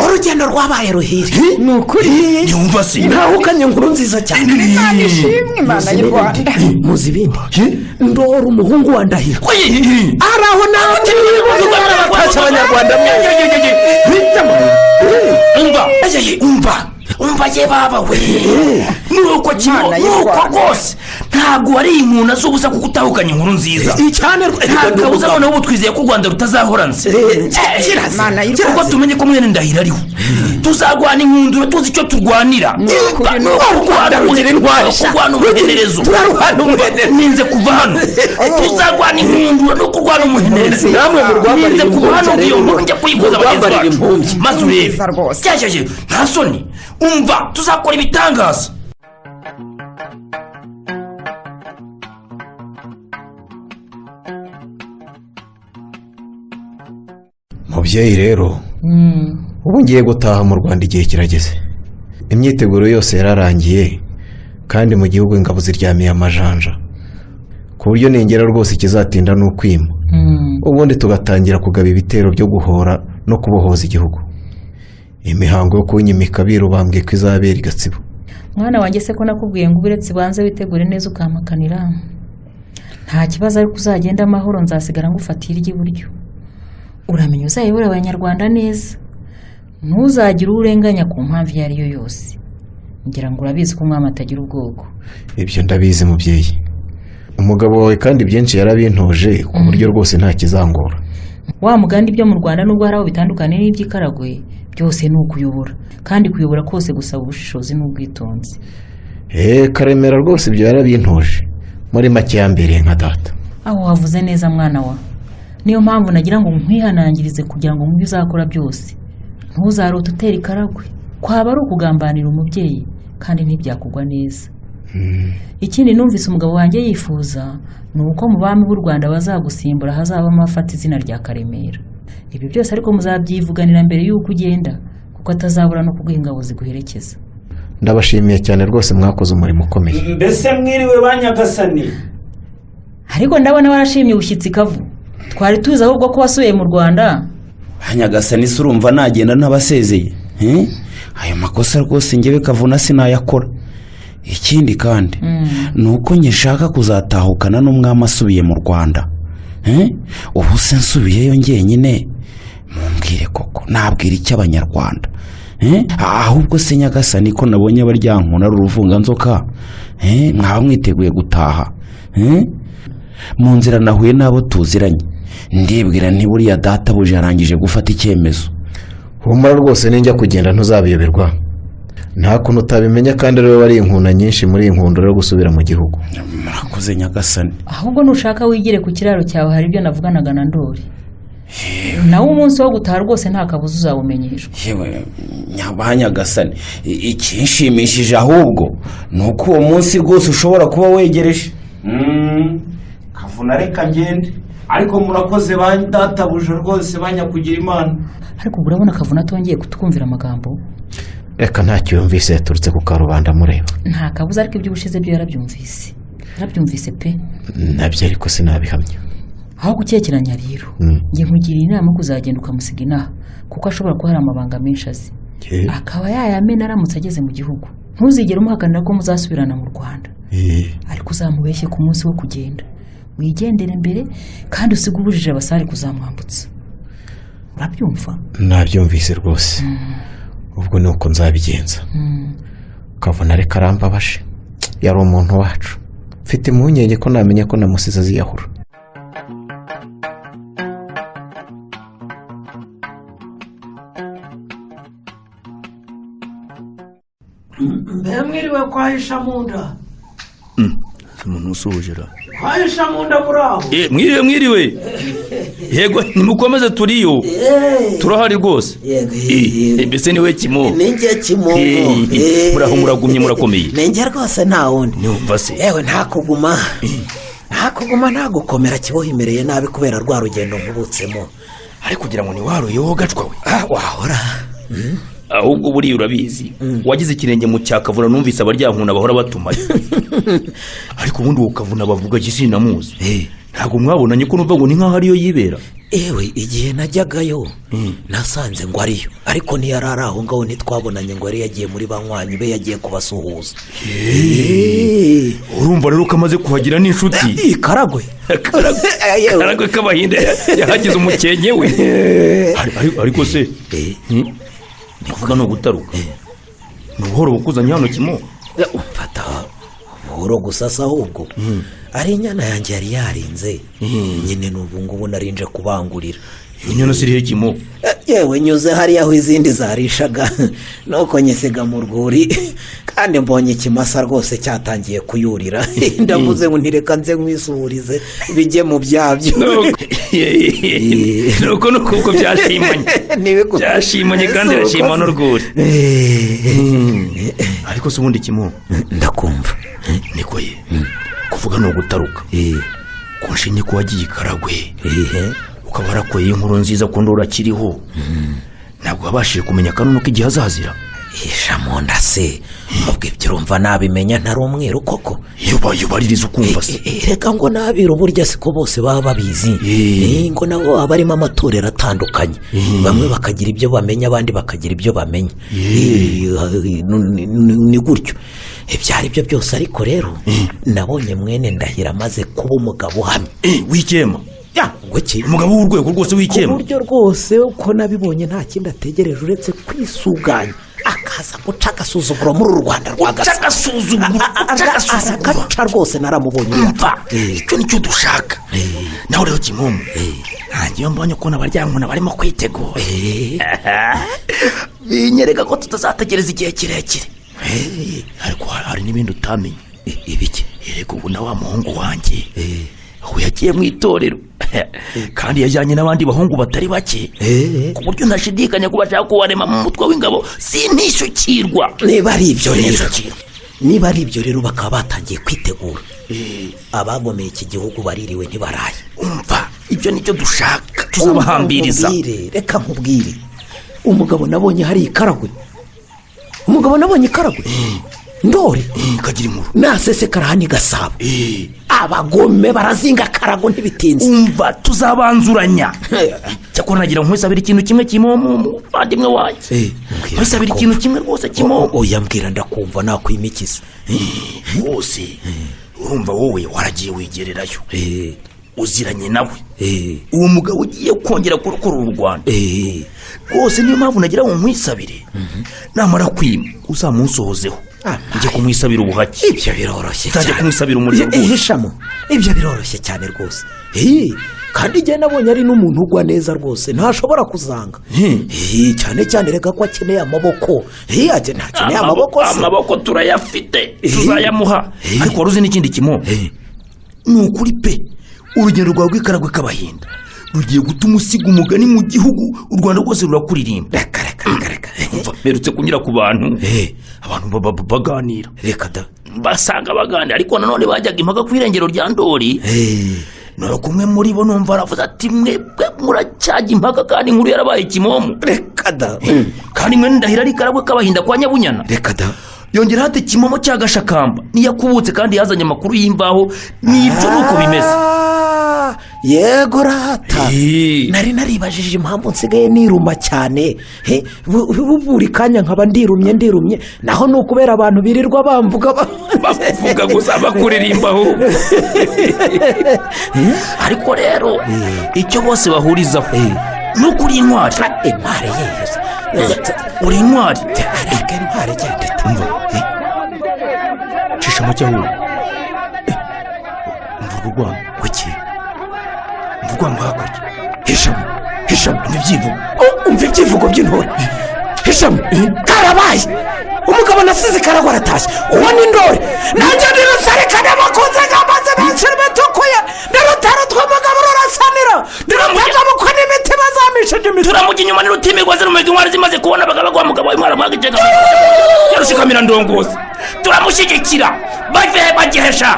urugendo rwabaye ruhire. ni ukuri. nyumva se naho ukanye inkuru nziza cyane. imana ishimwe imana y'u Rwanda. muzi ibindi ndora umuhungu wa Ndahiro araho nawe batashye abanyarwanda. umva ye baba we. nuko rwose ntabwo wari inkuna z'ubusa kuko utahukanye inkuru nziza cyane. nta kabuza noneho ubu twizeye ko u Rwanda rutazahoranze. kuko tumenye ko mwene Ndahiro ariho tuzarwana inkundura tuzi icyo turwanira. kurwana umuhenerezo. ninze kuva hano tuzarwana inkundura no kurwana umuhenerezo. ninze kuva hano iyo nkuru njya kuyikoza bagenzi bacu maze urebe. nta soni. umva tuzakora ibitangaza. mubyeyi rero ubu ngiye gutaha mu Rwanda, igihe kirageze. imyiteguro yose yararangiye, kandi mu gihugu ingabo ziryamiye amajanja ku buryo ningera rwose ikizatinda ni ukwima ubundi tugatangira kugaba ibitero byo guhora no kubohoza igihugu. Imihango yo kunyimika abiru bambwiye ko izabera i Gatsibo. Mwana wanjye se ko nakubwiye ngo uretse banze witegure neza ukamakanira nta kibazo ariko uzagenda amahoro nzasigara ngufatira iry'iburyo. Uramenya uzayobora abanyarwanda neza ntuzagire urenganya ku mpamvu iyo ari yo yose. Ngira ngo urabizi ko umwami atagira ubwoko. Ibyo ndabizi mubyeyi. Umugabo wawe kandi byinshi yarabintoje ku buryo rwose nta kizangora. Wa mugandi byo mu Rwanda nubwo hari aho bitandukanye n'iby'ikaragwe byose ni ukuyobora kandi kuyobora kose gusaba ubushishozi n'ubwitonzi. Karemera rwose ibyo yarabintoje muri make yambereye nka data. Aho wavuze neza mwana wa. Niyo mpamvu nagira ngo nkwihanangirize kugira ngo mu byo uzakora byose ntuzarote utera ikaragwe. Kwaba ari ukugambanira umubyeyi kandi ntibyakugwa neza. Ikindi numvise umugabo wanjye yifuza ni uko mu bami b'u Rwanda bazagusimbura hazabamo afata izina rya Karemera. Ibi byose ariko muzabyivuganira mbere y'uko ugenda kuko atazabura no kuguha ingabo ziguherekeza. Ndabashimiye cyane rwose mwakoze umurimo ukomeye. Mbese mwiriwe ba Nyagasani. Ariko ndabona warashimye ubushyitsi Kavu. Twari tuzi ahubwo ko wasubiye mu Rwanda. Ba Nyagasani se urumva nagenda ntabasezeye? Ayo makosa rwose ngewe Kavuna sinayakora. Ikindi kandi nuko nyishaka kuzatahukana n'umwami asubiye mu Rwanda. Ubu se nsubiyeyo ngenyine mumbwire koko nabwira iki abanyarwanda? Ahubwo se Nyagasani ko nabonye baryankuna ruvunga nzoka mwaba mwiteguye gutaha? Mu nzira nahuye nabo tuziranye ndibwira ntiburiya data buje yarangije gufata icyemezo. Humura rwose ninjya kugenda ntuzabiyoberwa. Nta kuntu utabimenya kandi rero wari inkuna nyinshi muri inkundura yo gusubira mu gihugu. Murakoze Nyagasani. Ahubwo nushaka wigire ku kiraro cyawe hari ibyo navuganaga na Ndori. Nawe umunsi wo gutaha rwose nta kabuza uzawumenyeshwa. Yewe Nyagasani ikinshimishije ahubwo nuko uwo munsi rwose ushobora kuba wegereje. Kavuna reka ngende ariko murakoze ba databuje rwose banyakugira Imana. Ariko urabona Kavuna atongeye kutwumvira amagambo. Reka ntacyo yumvise yaturutse ku karubanda mureba. Nta kabuza ariko ibyo ubushize byo yarabyumvise. Yarabyumvise pe. Nabyo ariko sinabihamya. Aho gukekeranya rero ngiye nkugira inama kuzagenda ukamusiga inaha kuko ashobora kuba hari amabanga menshi azi. Akaba yayamena aramutse ageze mu gihugu. Ntuzigere umuhakanira ko muzasubirana mu Rwanda. Ariko uzamubeshye ku munsi wo kugenda. Wigendere imbere kandi usige ubujije abasare kuzamwambutsa. Urabyumva? Nabyumvise rwose. Ubwo ni uko nzabigenza. Kavuna reka arambabaje. Yari umuntu wacu. Mfite impungenge ko namenya ko namusize aziyahura. Mwiriwe kwahisha munda. Umuntu usuhujera. Kwahisha munda muraho. Mwiriwe. Yego nimukomeze turiyo. Turahari rwose. Mbese niwe Kimomo. Ninjye Kimomo. Muraho muragumye murakomeye. Ninjye rwose nta wundi. Nyumva se. Yewe nta kuguma nta gukomera kibohimereye nabi kubera rwa rugendo nkubutsemo. Ariko kugira ngo ni waruyeho gacwa we. Wahora. Ahubwo buri urabizi wagize ikirenge mu cyakavuna numvise abaryankuna bahora batumaye. Ariko ubundi ukavuna bavuga gisi namuzi. Ntago mwabonanye ko numva ngo ni nkaho ariyo yibera. Ewe igihe najyagayo nasanze ngo ariyo ariko ntiyarara aho ngaho ntitwabonanye ngo ari yagiye muri banywanyi be yagiye kubasuhuza. Urumva rero kamaze kuhagira n'inshuti. Karagwe k'abahinda yahagize umukenke we. Ariko se kuvuga no gutaruka nuhoro bukuzanye hano Kimo. Mfata buhoro gusasa ahubwo ari inyana yanjye yari yarinze nyine n'ubu ngubu narinje kubangurira. Inyana sirihe Kimo? Yewe nyuze hariya aho izindi zarishaga nuko nyisiga mu rwuri kandi mbonye ikimasa rwose cyatangiye kuyurira. Ndavuze ngo ntireka nze nkwisurize bijye mu byabyo. Nuko byashimanye kandi yashima n'urwuri. Ariko se ubundi Kimo ndakumva niko ye kuvuga no gutaruka kunshinye ko wagiye Karagwe ukaba warakoye inkuru nziza ko ndora kiriho ntabwo wabashije kumenya kanunu k'igihe azazira. hisha mu nda se ubwo ibyo urumva nabimenya ntari umweru koko yubaririza ukumva se reka ngo n'abiru burya siko bose baba babizi ngo nabo baba barimo amatorero atandukanye bamwe bakagira ibyo bamenya abandi bakagira ibyo bamenya ni gutyo ibyo ari byo byose ariko rero nabonye mwene ndahira amaze kuba umugabo uhamye w'ikema umugabo w'urwego rwose w'ikema ku buryo rwose uko nabibonye nta kindi ategereje uretse kwisuganya akaza guca agasuzuguro muri uru Rwanda rwagasa agaca rwose naramubonye umva icyo nicyo dushaka nawe rero Kimomo ntangiye mbonye ukuntu abaryankuna barimo kwitegura binyereka ko tutazategereza igihe kirekire ariko hari n'ibindi utamenye ibiki erega ubu na wa muhungu wanjye aho yagiye mu itorero kandi yajyanye n'abandi bahungu batari bake ku buryo ntashidikanya ko bashaka kuwarema mu mutwe w'ingabo sintishyukirwa niba ari ibyo rero bakaba batangiye kwitegura abagomeye iki gihugu baririwe ntibaraye umva ibyo nicyo dushaka tuzabahambiriza reka nkubwire umugabo nabonye hari ikaragwe ndori kagira inkuru nasesekara hani Gasabo abagome barazinga karago ntibitinze umva tuzabanzuranya cyakora nagira nkwisabira ikintu kimwe Kimomo bandimwe wanjye nkwisabira ikintu kimwe rwose Kimomo oyambwira ndakumva nakwimikiza wose urumva wowe waragiye wigererayo uziranye nawe uwo mugabo ugiye kongera kurokora u Rwanda rwose niyo mpamvu nagira ngo nkwisabire namara kwima uzamunsohozeho njye kumwisabira ubuhake ibyo biroroshye cyane kumwisabira umuriro ihishamo ibyo biroroshye cyane rwose kandi igihe nabonye ari n'umuntu ugwa neza rwose ntashobora kuzanga cyane reka ko akeneye amaboko ntakeneye amaboko se amaboko turayafite tuzayamuha ariko wari uzi n'ikindi Kimomo ni ukuri pe urugendo rwawe rw'ikaragwe k'abahinda rugiye gutuma usiga umugani mu gihugu u Rwanda rwose rurakuririmba reka mperutse kunyura ku bantu abantu baganira reka da basanga baganira ariko nanone bajyaga impaka ku irengero rya Ndori nora kumwe muri bo numva aravuze ati mwebwe muracyajya impaka kandi inkuru yarabaye Kimomo reka da kandi mwe ndahira ari karagwe k'abahinda kwa Nyabunyana reka da yongera hati Kimomo cyagashakamba niyakubutse kandi yazanye amakuru y'imbaho nibyo nuko bimeze yego rata nari naribajije impamvu nsigaye niruma cyane buri kanya nkaba ndirumye naho ni ukubera abantu birirwa bamvuga bavuga gusa bakuririmbaho ariko rero icyo bose bahurizaho ni ukuri intwari yiheze uri intwari intwari cyane tumva cisha mu cyahura mvuga urwango kuki mvuga hakurya hishamo umva ibyivugo by'intore hishamo karabaye umugabo nasize karagwa aratashye uwo ni Ndori nanjye ni rusarikane bakunze ngamaze benshi bitukuye n'urutaro tw'umugabo rurasanira ndiramutega bukwe n'imiti bazamishije imiti turamujya inyuma n'urutimirwa zirumurika intwari zimaze kubona abagabo bagwa mugabo intwara mwagijega yarushikamira ndongozi turamushyigikira bagihesha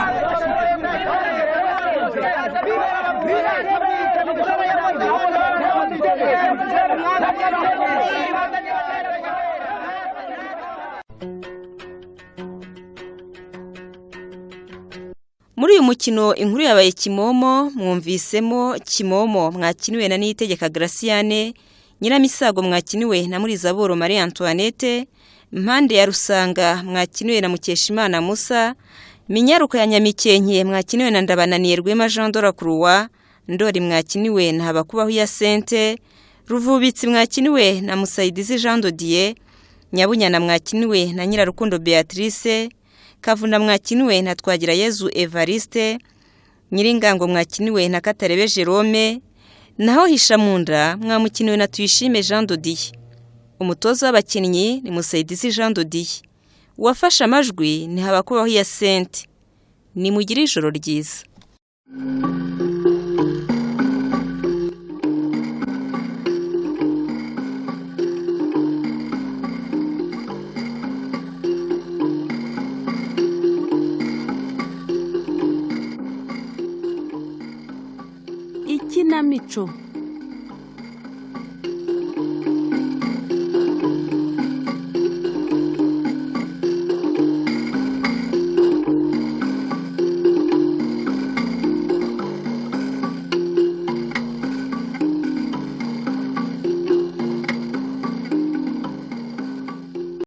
muri uyu mukino inkuru yabaye Kimomo mwumvisemo Kimomo mwakiniwe na Niyitegeka Graciane Nyiramisago mwakiniwe na Murizaboro Marie Antoinette Mpande ya Rusanga mwakiniwe na Mukeshimana Musa Minyaruka ya Nyamikenke mwakiniwe na Ndabananiye Rwema Jean Dora Croix Ndori mwakiniwe na Habakubaho ya Sente Ruvubitsi mwakiniwe na Musaidizi Jean Dodier Nyabunyana mwakiniwe na Nyirarukundo Beatrice Kavunda mwakiniwe na Twagirayezu Evariste Nyiringango mwakiniwe na Katarebe Jerome naho Hishamunda mwamukiniwe na Tuyishime Jean Dodier umutoza w'abakinnyi ni Musaidizi Jean Dodier uwafashe amajwi ni Habakubaho ya Sente ni mugire ijoro ryiza Ikinamico